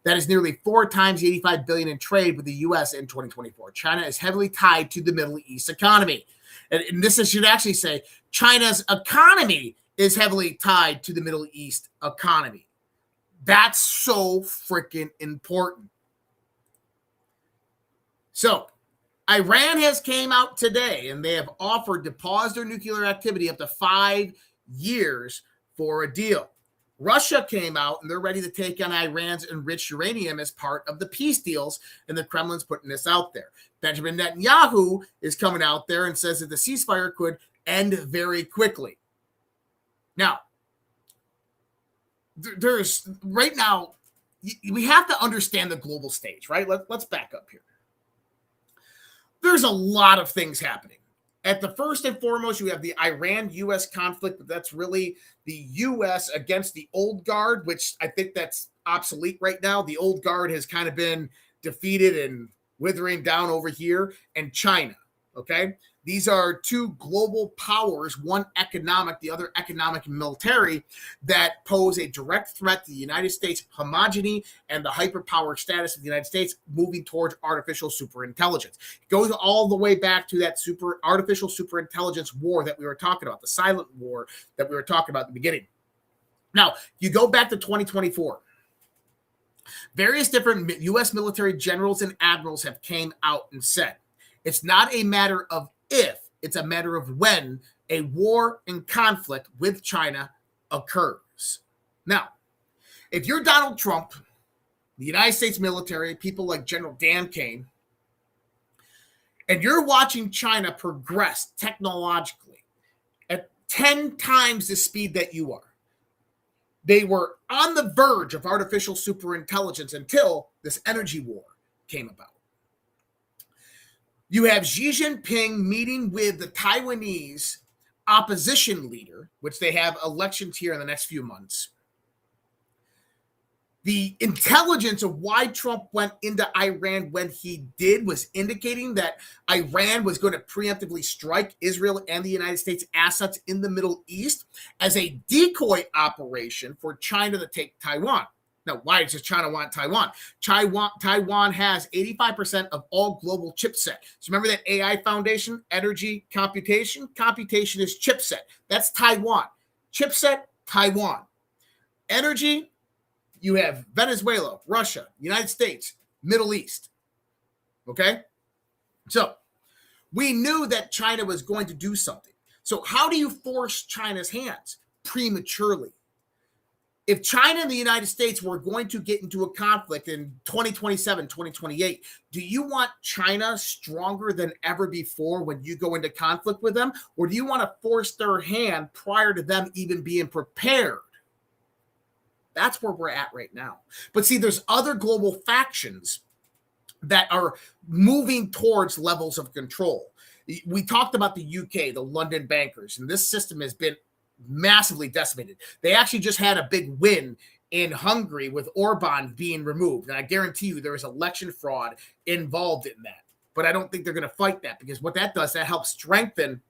That is nearly 4 times the $85 billion in trade with the U.S. in 2024. China is heavily tied to the Middle East economy. And this should actually say China's economy is heavily tied to the Middle East economy. That's so freaking important. So Iran has came out today and they have offered to pause their nuclear activity up to 5 years for a deal. Russia came out and they're ready to take on Iran's enriched uranium as part of the peace deals, and the Kremlin's putting this out there. Benjamin Netanyahu is coming out there and says that the ceasefire could end very quickly. Now, there's right now, we have to understand the global stage, right? Let's back up here. There's a lot of things happening. At the first and foremost, you have the Iran-U.S. conflict, but that's really the U.S. against the old guard, which I think that's obsolete right now. The old guard has kind of been defeated and withering down over here, and China, okay? These are two global powers, one economic, the other economic and military, that pose a direct threat to the United States homogeny and the hyperpower status of the United States moving towards artificial superintelligence. It goes all the way back to that artificial superintelligence war that we were talking about, the silent war that we were talking about at the beginning. Now, you go back to 2024. Various different U.S. military generals and admirals have came out and said, it's not a matter of if, it's a matter of when a war and conflict with China occurs. Now, if you're Donald Trump, the United States military, people like General Dan Kane, and you're watching China progress technologically at 10 times the speed that you are, they were on the verge of artificial superintelligence until this energy war came about. You have Xi Jinping meeting with the Taiwanese opposition leader, which they have elections here in the next few months. The intelligence of why Trump went into Iran when he did was indicating that Iran was going to preemptively strike Israel and the United States assets in the Middle East as a decoy operation for China to take Taiwan. Now, why does China want Taiwan? Taiwan has 85% of all global chipset. So remember that AI foundation, energy, computation? Computation is chipset. That's Taiwan. Chipset, Taiwan. Energy, you have Venezuela, Russia, United States, Middle East. Okay? So we knew that China was going to do something. So how do you force China's hands? Prematurely. If China and the United States were going to get into a conflict in 2027, 2028, do you want China stronger than ever before when you go into conflict with them? Or do you want to force their hand prior to them even being prepared? That's where we're at right now. But see, there's other global factions that are moving towards levels of control. We talked about the UK, the London bankers, and this system has been massively decimated. They actually just had a big win in Hungary with Orban being removed. And I guarantee you there is election fraud involved in that. But I don't think they're going to fight that, because what that does, that helps strengthen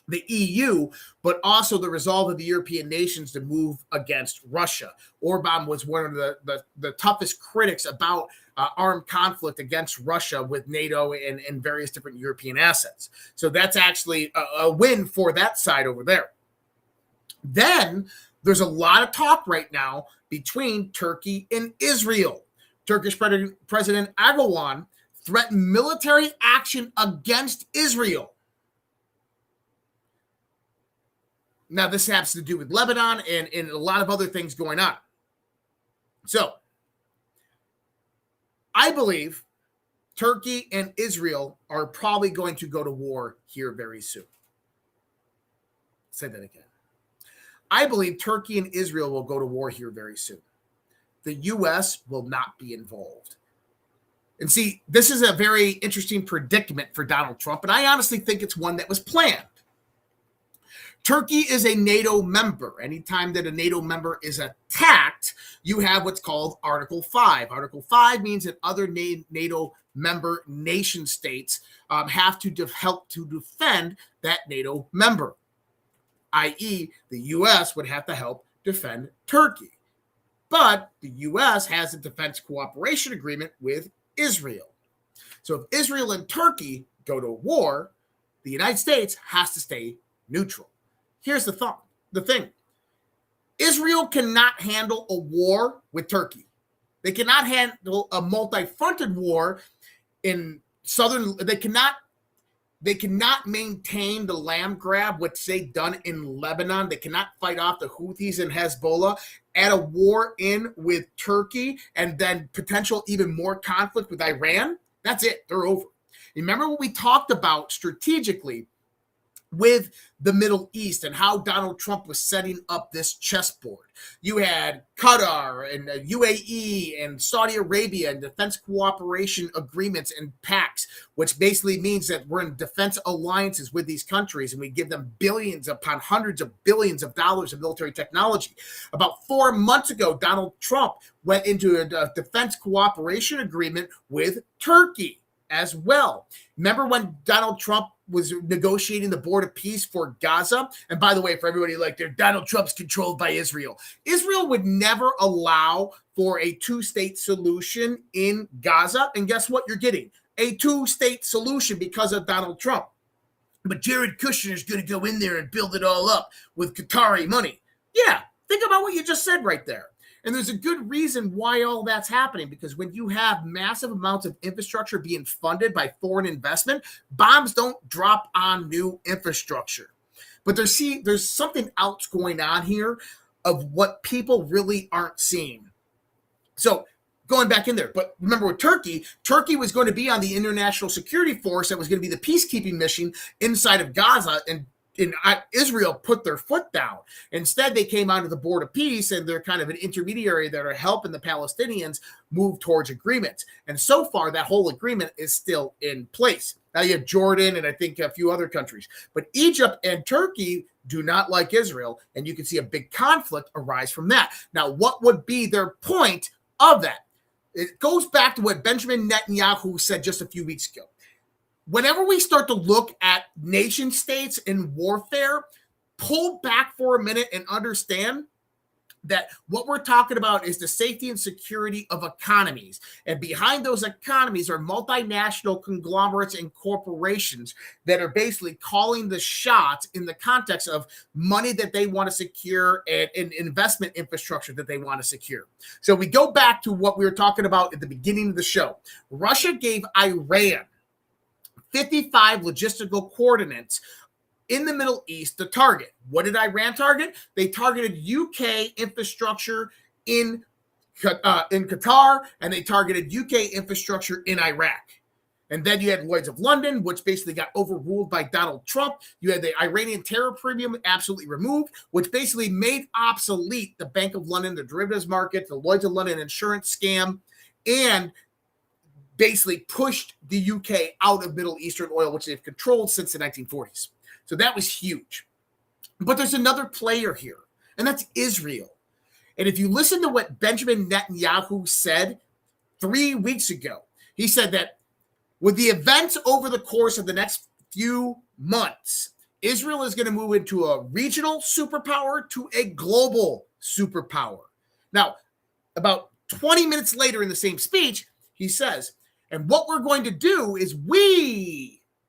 the EU, but also the resolve of the European nations to move against Russia. Orban was one of the toughest critics about armed conflict against Russia with NATO and various different European assets. So that's actually a win for that side over there. Then there's a lot of talk right now between Turkey and Israel. Turkish President Erdogan threatened military action against Israel. Now, this has to do with Lebanon and a lot of other things going on. So, I believe Turkey and Israel are probably going to go to war here very soon. Say that again. I believe Turkey and Israel will go to war here very soon. The U.S. will not be involved. And see, this is a very interesting predicament for Donald Trump, and I honestly think it's one that was planned. Turkey is a NATO member. Anytime that a NATO member is attacked, you have what's called Article 5. Article 5 means that other NATO member nation states have to help to defend that NATO member, i.e. the U.S. would have to help defend Turkey. But the U.S. has a defense cooperation agreement with Israel. So if Israel and Turkey go to war, the United States has to stay neutral. Here's the thing. Israel cannot handle a war with Turkey. They cannot handle a multi-fronted war in southern. They cannot maintain the land grab, which they've done in Lebanon. They cannot fight off the Houthis and Hezbollah, add a war in with Turkey, and then potential even more conflict with Iran. That's it. They're over. Remember what we talked about strategically with the Middle East and how Donald Trump was setting up this chessboard. You had Qatar and UAE and Saudi Arabia and defense cooperation agreements and pacts, which basically means that we're in defense alliances with these countries and we give them billions upon hundreds of billions of dollars of military technology. About 4 months ago, Donald Trump went into a defense cooperation agreement with Turkey as well. Remember when Donald Trump was negotiating the board of peace for Gaza? And by the way, for everybody like there, Donald Trump's controlled by Israel. Israel would never allow for a two-state solution in Gaza. And guess what you're getting? A two-state solution because of Donald Trump. But Jared Kushner's going to go in there and build it all up with Qatari money. Yeah, think about what you just said right there. And there's a good reason why all that's happening, because when you have massive amounts of infrastructure being funded by foreign investment, bombs don't drop on new infrastructure. But there's something else going on here of what people really aren't seeing. So going back in there, but remember with Turkey was going to be on the international security force that was going to be the peacekeeping mission inside of Gaza, and Israel put their foot down. Instead, they came onto the board of peace, and they're kind of an intermediary that are helping the Palestinians move towards agreements. And so far, that whole agreement is still in place. Now you have Jordan and I think a few other countries. But Egypt and Turkey do not like Israel, and you can see a big conflict arise from that. Now, what would be their point of that? It goes back to what Benjamin Netanyahu said just a few weeks ago. Whenever we start to look at nation states in warfare, pull back for a minute and understand that what we're talking about is the safety and security of economies. And behind those economies are multinational conglomerates and corporations that are basically calling the shots in the context of money that they want to secure and investment infrastructure that they want to secure. So we go back to what we were talking about at the beginning of the show. Russia gave Iran 55 logistical coordinates in the Middle East to target. What did Iran target? They targeted UK infrastructure in Qatar, and they targeted UK infrastructure in Iraq. And then you had Lloyd's of London, which basically got overruled by Donald Trump. You had the Iranian terror premium absolutely removed, which basically made obsolete the Bank of London, the derivatives market, the Lloyd's of London insurance scam, and basically pushed the UK out of Middle Eastern oil, which they've controlled since the 1940s. So that was huge. But there's another player here, and that's Israel. And if you listen to what Benjamin Netanyahu said 3 weeks ago, he said that with the events over the course of the next few months, Israel is going to move into a regional superpower to a global superpower. Now, about 20 minutes later in the same speech, he says, and what we're going to do is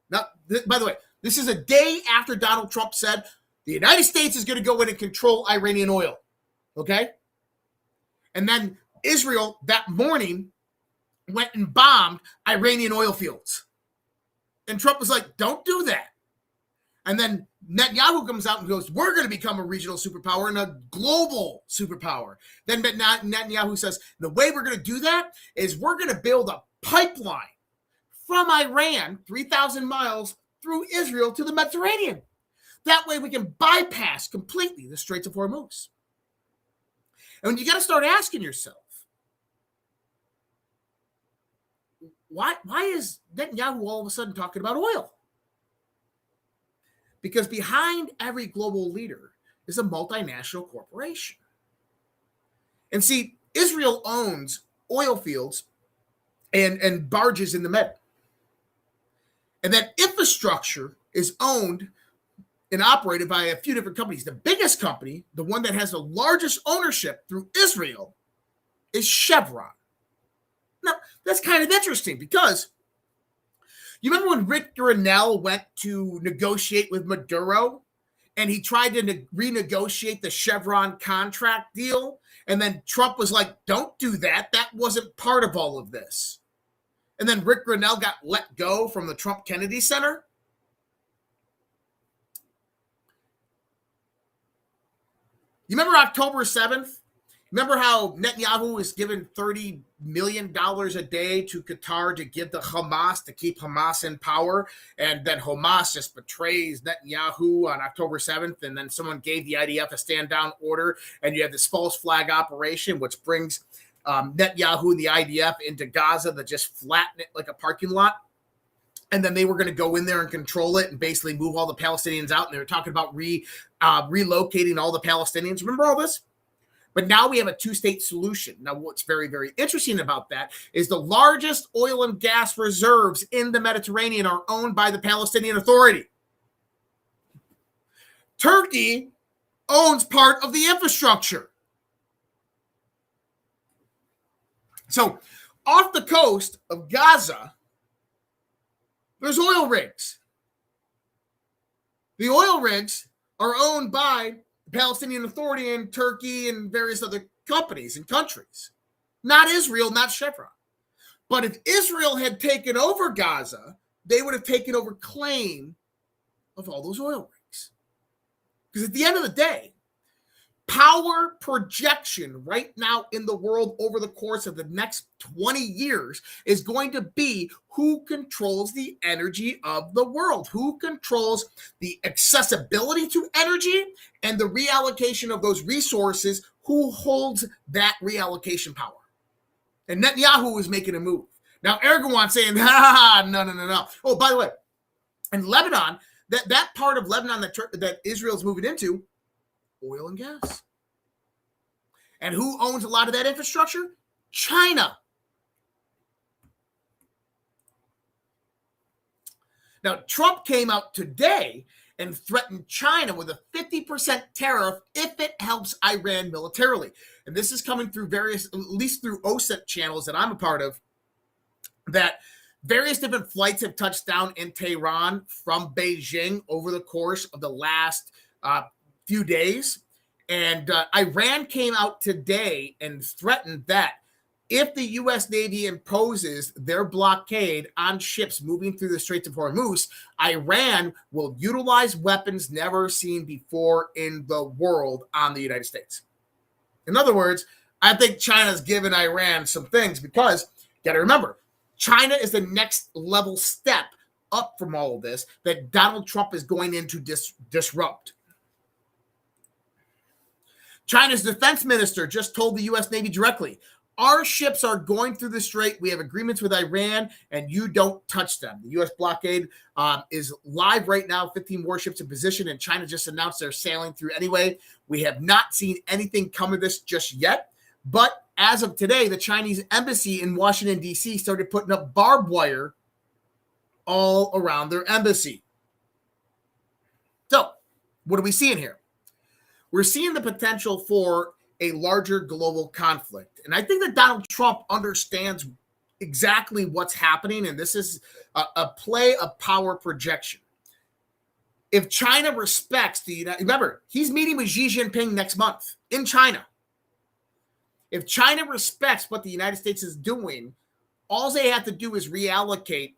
now, by the way, this is a day after Donald Trump said the United States is going to go in and control Iranian oil. Okay? And then Israel that morning went and bombed Iranian oil fields. And Trump was like, don't do that. And then Netanyahu comes out and goes, we're going to become a regional superpower and a global superpower. Then Netanyahu says, the way we're going to do that is we're going to build a pipeline from Iran, 3,000 miles, through Israel to the Mediterranean. That way we can bypass completely the Straits of Hormuz. And you got to start asking yourself, why is Netanyahu all of a sudden talking about oil? Because behind every global leader is a multinational corporation. And see, Israel owns oil fields and barges in the Med. And that infrastructure is owned and operated by a few different companies. The biggest company, the one that has the largest ownership through Israel, is Chevron. Now, that's kind of interesting because you remember when Rick Grenell went to negotiate with Maduro and he tried to renegotiate the Chevron contract deal? And then Trump was like, don't do that. That wasn't part of all of this. And then Rick Grenell got let go from the Trump Kennedy Center. You remember October 7th? Remember how Netanyahu was given $30 million a day to Qatar to give to Hamas to keep Hamas in power? And then Hamas just betrays Netanyahu on October 7th. And then someone gave the IDF a stand down order. And you have this false flag operation, which brings Netanyahu and the IDF into Gaza that just flatten it like a parking lot. And then they were going to go in there and control it and basically move all the Palestinians out. And they were talking about relocating all the Palestinians. Remember all this? But now we have a two-state solution. Now, what's very, very interesting about that is the largest oil and gas reserves in the Mediterranean are owned by the Palestinian Authority. Turkey owns part of the infrastructure. So off the coast of Gaza, there's oil rigs. The oil rigs are owned by the Palestinian Authority and Turkey and various other companies and countries. Not Israel, not Chevron. But if Israel had taken over Gaza, they would have taken over claim of all those oil rigs. Because at the end of the day, power projection right now in the world over the course of the next 20 years is going to be who controls the energy of the world, who controls the accessibility to energy and the reallocation of those resources, who holds that reallocation power. And Netanyahu is making a move. Now, Erdogan saying, no. Oh, by the way, in Lebanon, that part of Lebanon that Israel's moving into, oil and gas. And who owns a lot of that infrastructure? China. Now, Trump came out today and threatened China with a 50% tariff if it helps Iran militarily. And this is coming through various, at least through OSET channels that I'm a part of, that various different flights have touched down in Tehran from Beijing over the course of the last few days. And Iran came out today and threatened that if the U.S. Navy imposes their blockade on ships moving through the Straits of Hormuz, Iran will utilize weapons never seen before in the world on the United States. In other words, I think China's given Iran some things because, you got to remember, China is the next level step up from all of this that Donald Trump is going in to disrupt. China's defense minister just told the U.S. Navy directly, our ships are going through the strait. We have agreements with Iran, and you don't touch them. The U.S. blockade is live right now, 15 warships in position, and China just announced they're sailing through anyway. We have not seen anything come of this just yet, but as of today, the Chinese embassy in Washington, D.C. started putting up barbed wire all around their embassy. So, what are we seeing here? We're seeing the potential for a larger global conflict. And I think that Donald Trump understands exactly what's happening, and this is a play of power projection. If China respects the United, remember, he's meeting with Xi Jinping next month in China. If China respects what the United States is doing, all they have to do is reallocate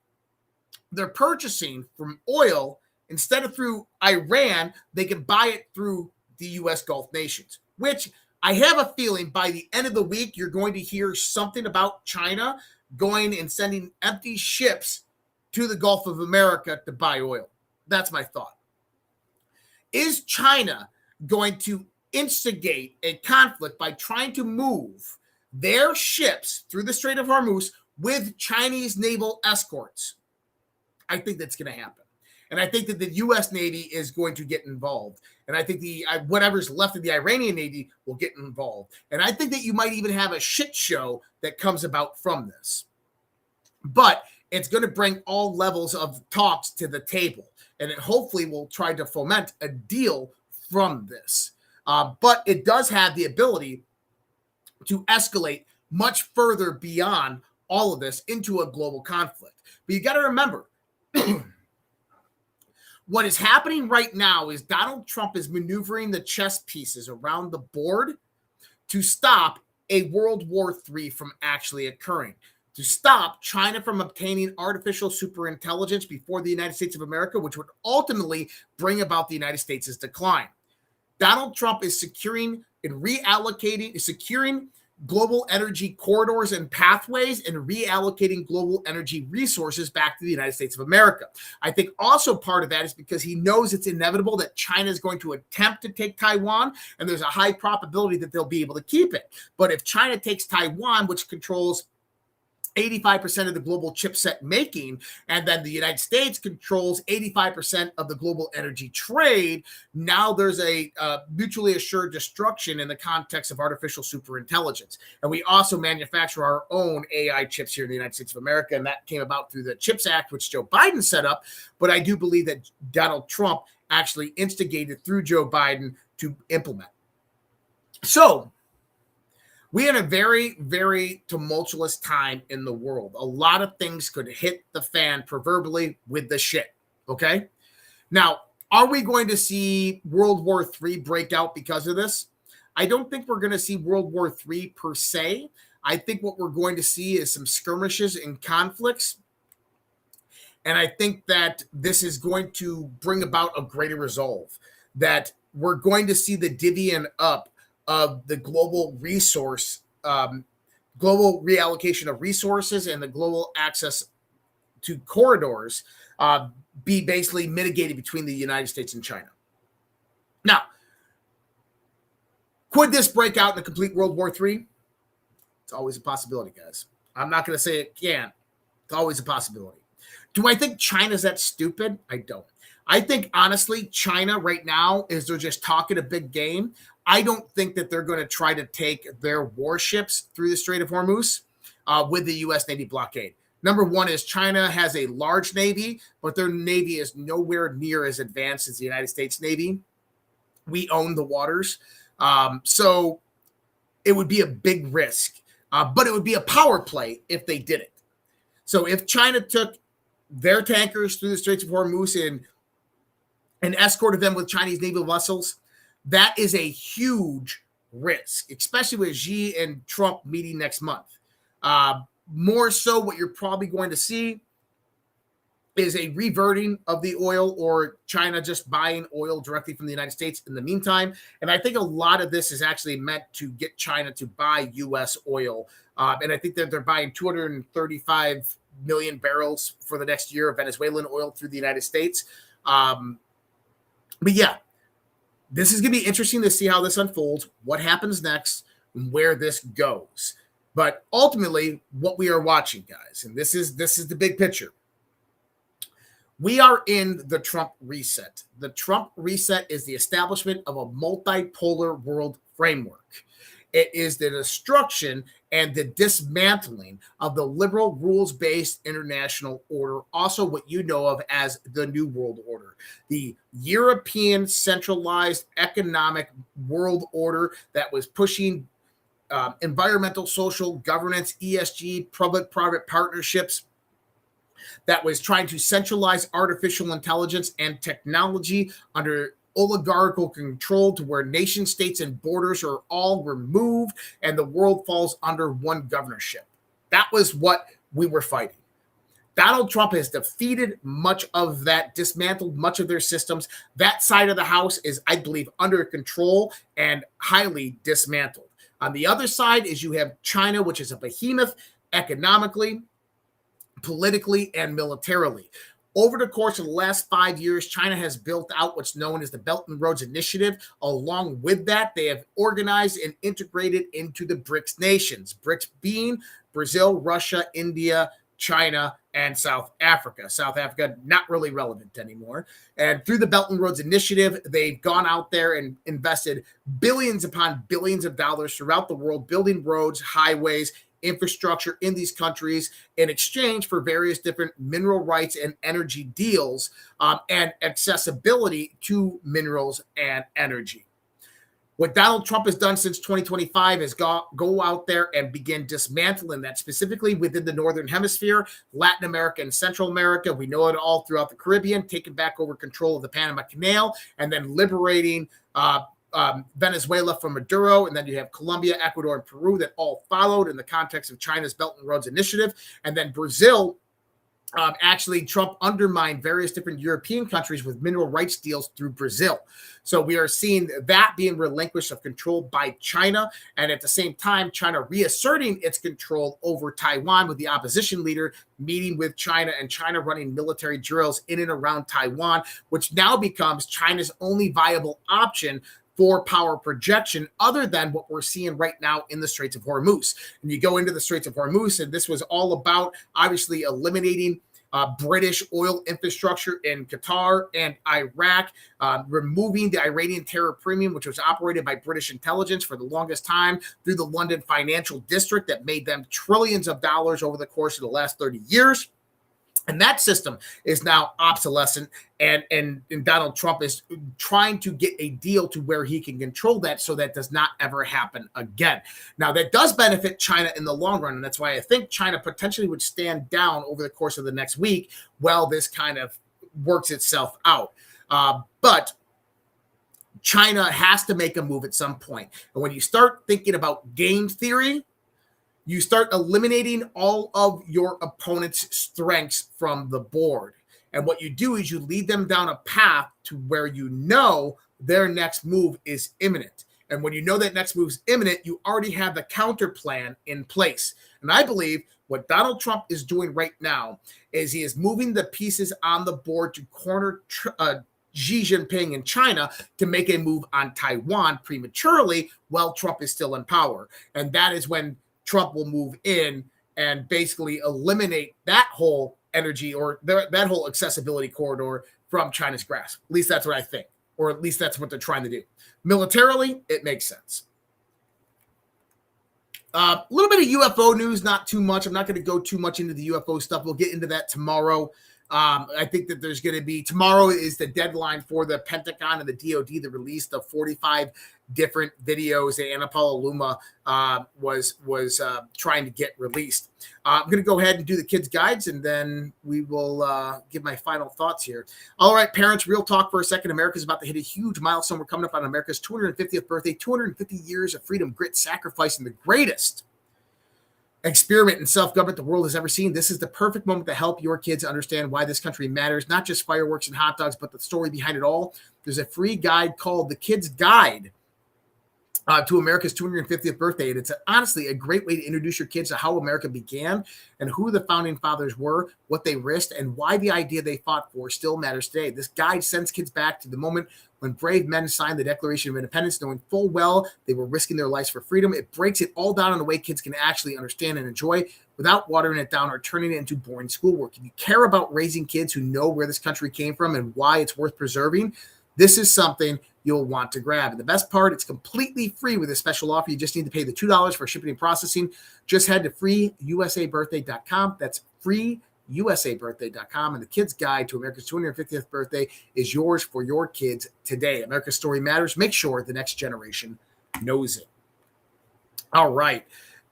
their purchasing from oil. Instead of through Iran, they can buy it through the U.S. Gulf nations, which I have a feeling by the end of the week, you're going to hear something about China going and sending empty ships to the Gulf of America to buy oil. That's my thought. Is China going to instigate a conflict by trying to move their ships through the Strait of Hormuz with Chinese naval escorts. I think that's going to happen. And I think that the U.S. Navy is going to get involved. And I think whatever's left of the Iranian Navy will get involved. And I think that you might even have a shit show that comes about from this. But it's going to bring all levels of talks to the table. And it hopefully will try to foment a deal from this. But it does have the ability to escalate much further beyond all of this into a global conflict. But you got to remember, what is happening right now is Donald Trump is maneuvering the chess pieces around the board to stop a World War III from actually occurring, to stop China from obtaining artificial superintelligence before the United States of America, which would ultimately bring about the United States' decline. Donald Trump is securing global energy corridors and pathways and reallocating global energy resources back to the United States of America. I think also part of that is because he knows it's inevitable that China is going to attempt to take Taiwan, and there's a high probability that they'll be able to keep it. But if China takes Taiwan, which controls 85% of the global chipset making, and then the United States controls 85% of the global energy trade, now there's a mutually assured destruction in the context of artificial superintelligence. And we also manufacture our own AI chips here in the United States of America, and that came about through the CHIPS Act, which Joe Biden set up. But I do believe that Donald Trump actually instigated through Joe Biden to implement. So we had a very, very tumultuous time in the world. A lot of things could hit the fan, proverbially, with the shit, okay? Now, are we going to see World War III break out because of this? I don't think we're going to see World War III per se. I think what we're going to see is some skirmishes and conflicts. And I think that this is going to bring about a greater resolve, that we're going to see the divvying up of the global resource, global reallocation of resources and the global access to corridors be basically mitigated between the United States and China. Now, could this break out in a complete World War III? It's always a possibility, guys. I'm not going to say it can't. It's always a possibility. Do I think China's that stupid? I don't. I think, honestly, China right now is they're just talking a big game. I don't think that they're going to try to take their warships through the Strait of Hormuz with the U.S. Navy blockade. Number one is China has a large Navy, but their Navy is nowhere near as advanced as the United States Navy. We own the waters. So it would be a big risk, but it would be a power play if they did it. So if China took their tankers through the Straits of Hormuz and escorted them with Chinese naval vessels, that is a huge risk, especially with Xi and Trump meeting next month. More so, what you're probably going to see is a reverting of the oil, or China just buying oil directly from the United States in the meantime. And I think a lot of this is actually meant to get China to buy U.S. oil. And I think that they're buying 235 million barrels for the next year of Venezuelan oil through the United States. But yeah, this is going to be interesting to see how this unfolds, what happens next, and where this goes. But ultimately, what we are watching, guys, and this is the big picture. We are in the Trump reset. The Trump reset is the establishment of a multipolar world framework. It is the destruction and the dismantling of the liberal rules-based international order, also what you know of as the New World Order, the European centralized economic world order that was pushing environmental, social governance, ESG, public-private partnerships, that was trying to centralize artificial intelligence and technology under oligarchical control to where nation states and borders are all removed and the world falls under one governorship. That was what we were fighting. Donald Trump has defeated much of that, dismantled much of their systems. That side of the house is, I believe, under control and highly dismantled. On the other side is you have China, which is a behemoth economically, politically, and militarily. Over the course of the last 5 years, China has built out what's known as the Belt and Roads Initiative. Along with that, they have organized and integrated into the BRICS nations, BRICS being Brazil, Russia, India, China, and South Africa. South Africa, not really relevant anymore. And through the Belt and Roads Initiative, they've gone out there and invested billions upon billions of dollars throughout the world, building roads, highways, infrastructure in these countries in exchange for various different mineral rights and energy deals, and accessibility to minerals and energy. What Donald Trump has done since 2025 is go out there and begin dismantling that, specifically within the Northern Hemisphere, Latin America and Central America. We know it all throughout the Caribbean, taking back over control of the Panama Canal, and then liberating Venezuela from Maduro. And then you have Colombia, Ecuador, and Peru that all followed in the context of China's Belt and Roads Initiative. And then Brazil. Actually, Trump undermined various different European countries with mineral rights deals through Brazil. So we are seeing that being relinquished of control by China. And at the same time, China reasserting its control over Taiwan, with the opposition leader meeting with China and China running military drills in and around Taiwan, which now becomes China's only viable option for power projection, other than what we're seeing right now in the Straits of Hormuz. And you go into the Straits of Hormuz, and this was all about obviously eliminating British oil infrastructure in Qatar and Iraq, removing the Iranian terror premium, which was operated by British intelligence for the longest time through the London financial district that made them trillions of dollars over the course of the last 30 years. And that system is now obsolescent, and Donald Trump is trying to get a deal to where he can control that so that does not ever happen again. Now, that does benefit China in the long run, and that's why I think China potentially would stand down over the course of the next week while this kind of works itself out. But China has to make a move at some point. And when you start thinking about game theory, you start eliminating all of your opponent's strengths from the board. And what you do is you lead them down a path to where you know their next move is imminent. And when you know that next move is imminent, you already have the counter plan in place. And I believe what Donald Trump is doing right now is he is moving the pieces on the board to corner Xi Jinping in China to make a move on Taiwan prematurely while Trump is still in power. And that is when Trump will move in and basically eliminate that whole energy or that whole accessibility corridor from China's grasp. At least that's what I think, or at least that's what they're trying to do. Militarily, it makes sense. A little bit of UFO news, not too much. I'm not going to go too much into the UFO stuff. We'll get into that tomorrow. I think that there's going to be, tomorrow is the deadline for the Pentagon and the DOD to release the 45 different videos that Anna Paula Luma was trying to get released. I'm going to go ahead and do the kids' guides, and then we will give my final thoughts here. All right, parents, real talk for a second. America's about to hit a huge milestone. We're coming up on America's 250th birthday, 250 years of freedom, grit, sacrifice, and the greatest experiment in self-government the world has ever seen. This is the perfect moment to help your kids understand why this country matters, not just fireworks and hot dogs, but the story behind it all. There's a free guide called The Kid's Guide to America's 250th birthday. And it's honestly a great way to introduce your kids to how America began and who the founding fathers were, what they risked, and why the idea they fought for still matters today. This guide sends kids back to the moment when brave men signed the Declaration of Independence, knowing full well they were risking their lives for freedom. It breaks it all down in a way kids can actually understand and enjoy without watering it down or turning it into boring schoolwork. If you care about raising kids who know where this country came from and why it's worth preserving, this is something you'll want to grab. And the best part, it's completely free with a special offer. You just need to pay the $2 for shipping and processing. Just head to freeusabirthday.com. That's freeusabirthday.com. And the Kids Guide to America's 250th birthday is yours for your kids today. America's story matters. Make sure the next generation knows it. All right.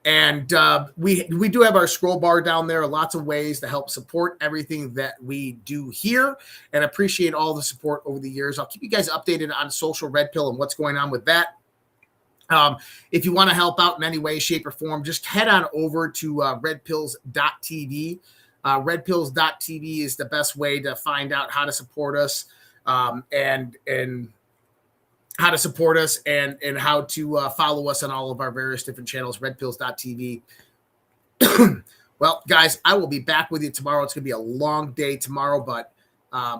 And we do have our scroll bar down there, lots of ways to help support everything that we do here, and appreciate all the support over the years. I'll keep you guys updated on social Red Pill and what's going on with that. If you want to help out in any way, shape, or form, just head on over to redpills.tv. Redpills.tv is the best way to find out how to support us and how to support us and how to follow us on all of our various different channels, redpills.tv. Well, guys, I will be back with you tomorrow. It's going to be a long day tomorrow, but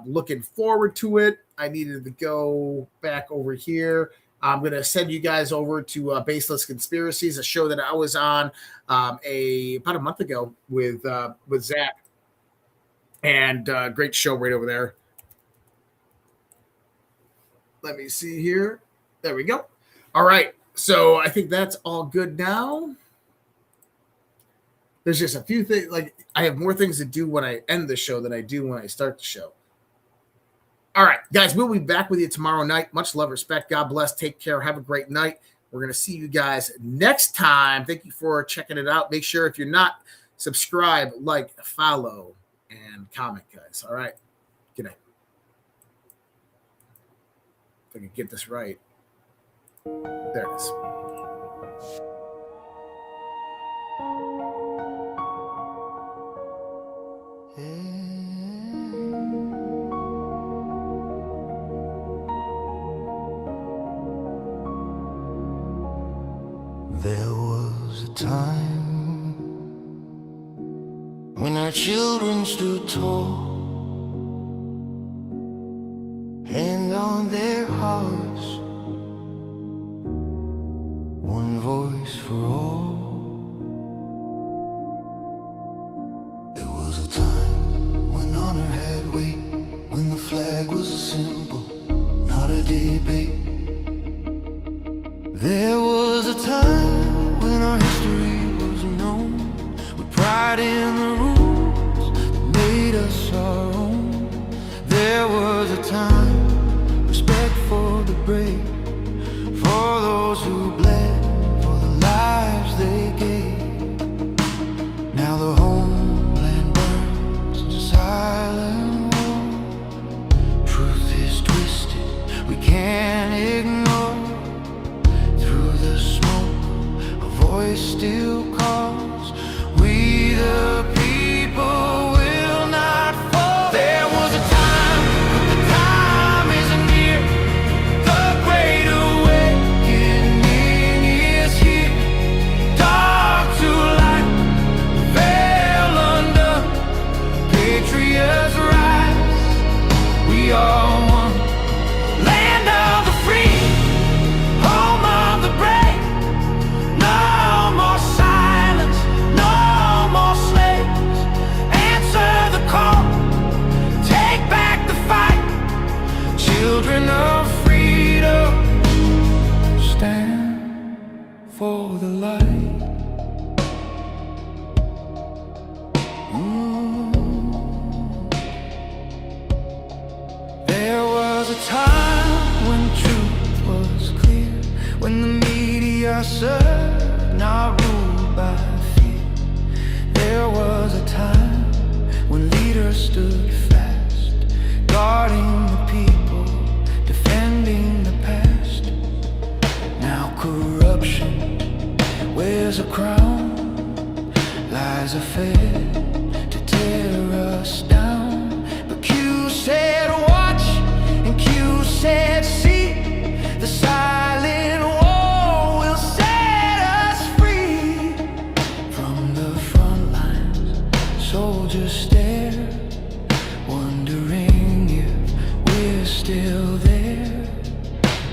looking forward to it. I needed to go back over here. I'm going to send you guys over to Baseless Conspiracies, a show that I was on about a month ago with Zach. And great show right over there. Let me see here. There we go. All right. So I think that's all good now. There's just a few things. Like, I have more things to do when I end the show than I do when I start the show. All right, guys, we'll be back with you tomorrow night. Much love, respect. God bless. Take care. Have a great night. We're going to see you guys next time. Thank you for checking it out. Make sure if you're not, subscribe, like, follow, and comment, guys. All right. Good night. If I can get this right. There it is. There was a time when our children stood tall, hand on their hearts, one voice for all. There was a time when honor had weight, when the flag was a symbol, not a debate. There was a time when our history was known, with pride in the rules that made us our own. There was a time, respect for the brave, for those who bled, for the lives they gave. Now the homeland burns in silent war. Truth is twisted, we can't ignore. Voice still calls, we the people will not fall. There was a time, but the time isn't near. The great awakening is here. Dark to light, veil undone, patriots rise. We are one, land of the free, home of the brave. Children of freedom, stand for the light. There was a time when truth was clear, when the media served, not ruled by fear. There was a time when leaders stood fast, guarding the people, defending the past. Now corruption wears a crown, lies are fed to tear us down. But Q said watch, and Q said see. The silent war will set us free. From the front lines, soldiers stare, wondering if we're still there.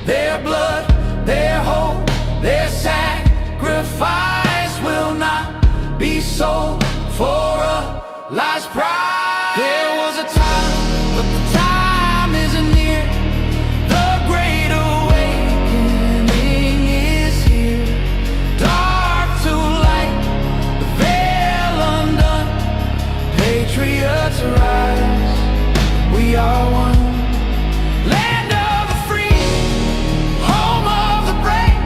Their blood, their hope, their sacrifice will not be sold for a last price. There was a time, but the time isn't near. The great awakening is here. Dark to light, the veil undone, patriots rise. We are one. Land of the free, home of the brave.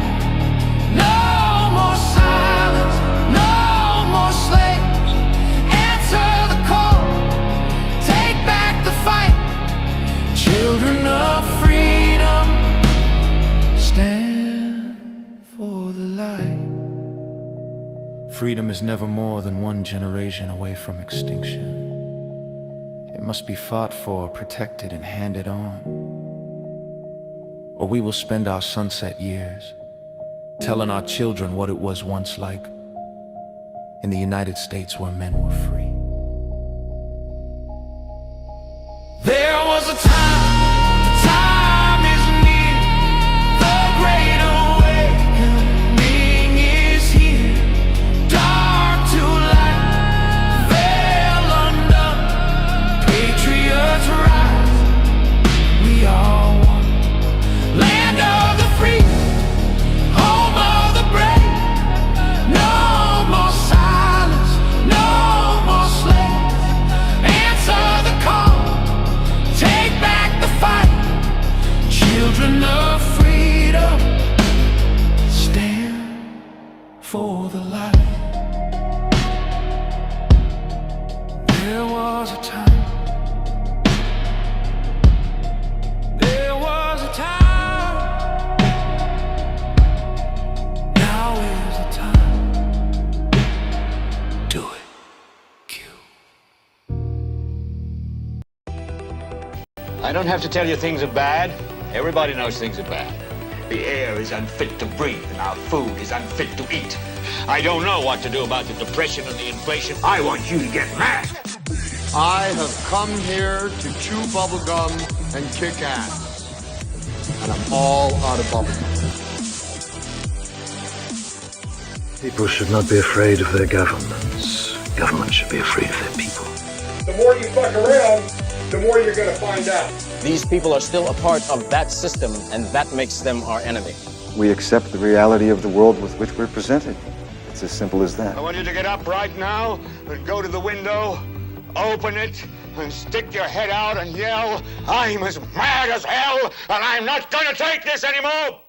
No more silence, no more slaves. Answer the call, take back the fight. Children of freedom, stand for the light. Freedom is never more than one generation away from extinction. It must be fought for, protected, and handed on. Or we will spend our sunset years telling our children what it was once like in the United States where men were free. There was a time, the time is near. The great don't have to tell you things are bad. Everybody knows things are bad. The air is unfit to breathe, and our food is unfit to eat. I don't know what to do about the depression and the inflation. I want you to get mad. I have come here to chew bubblegum and kick ass. And I'm all out of bubblegum. People should not be afraid of their governments. Governments should be afraid of their people. The more you fuck around, the more you're going to find out. These people are still a part of that system, and that makes them our enemy. We accept the reality of the world with which we're presented. It's as simple as that. I want you to get up right now and go to the window, open it, and stick your head out and yell, I'm as mad as hell, and I'm not going to take this anymore!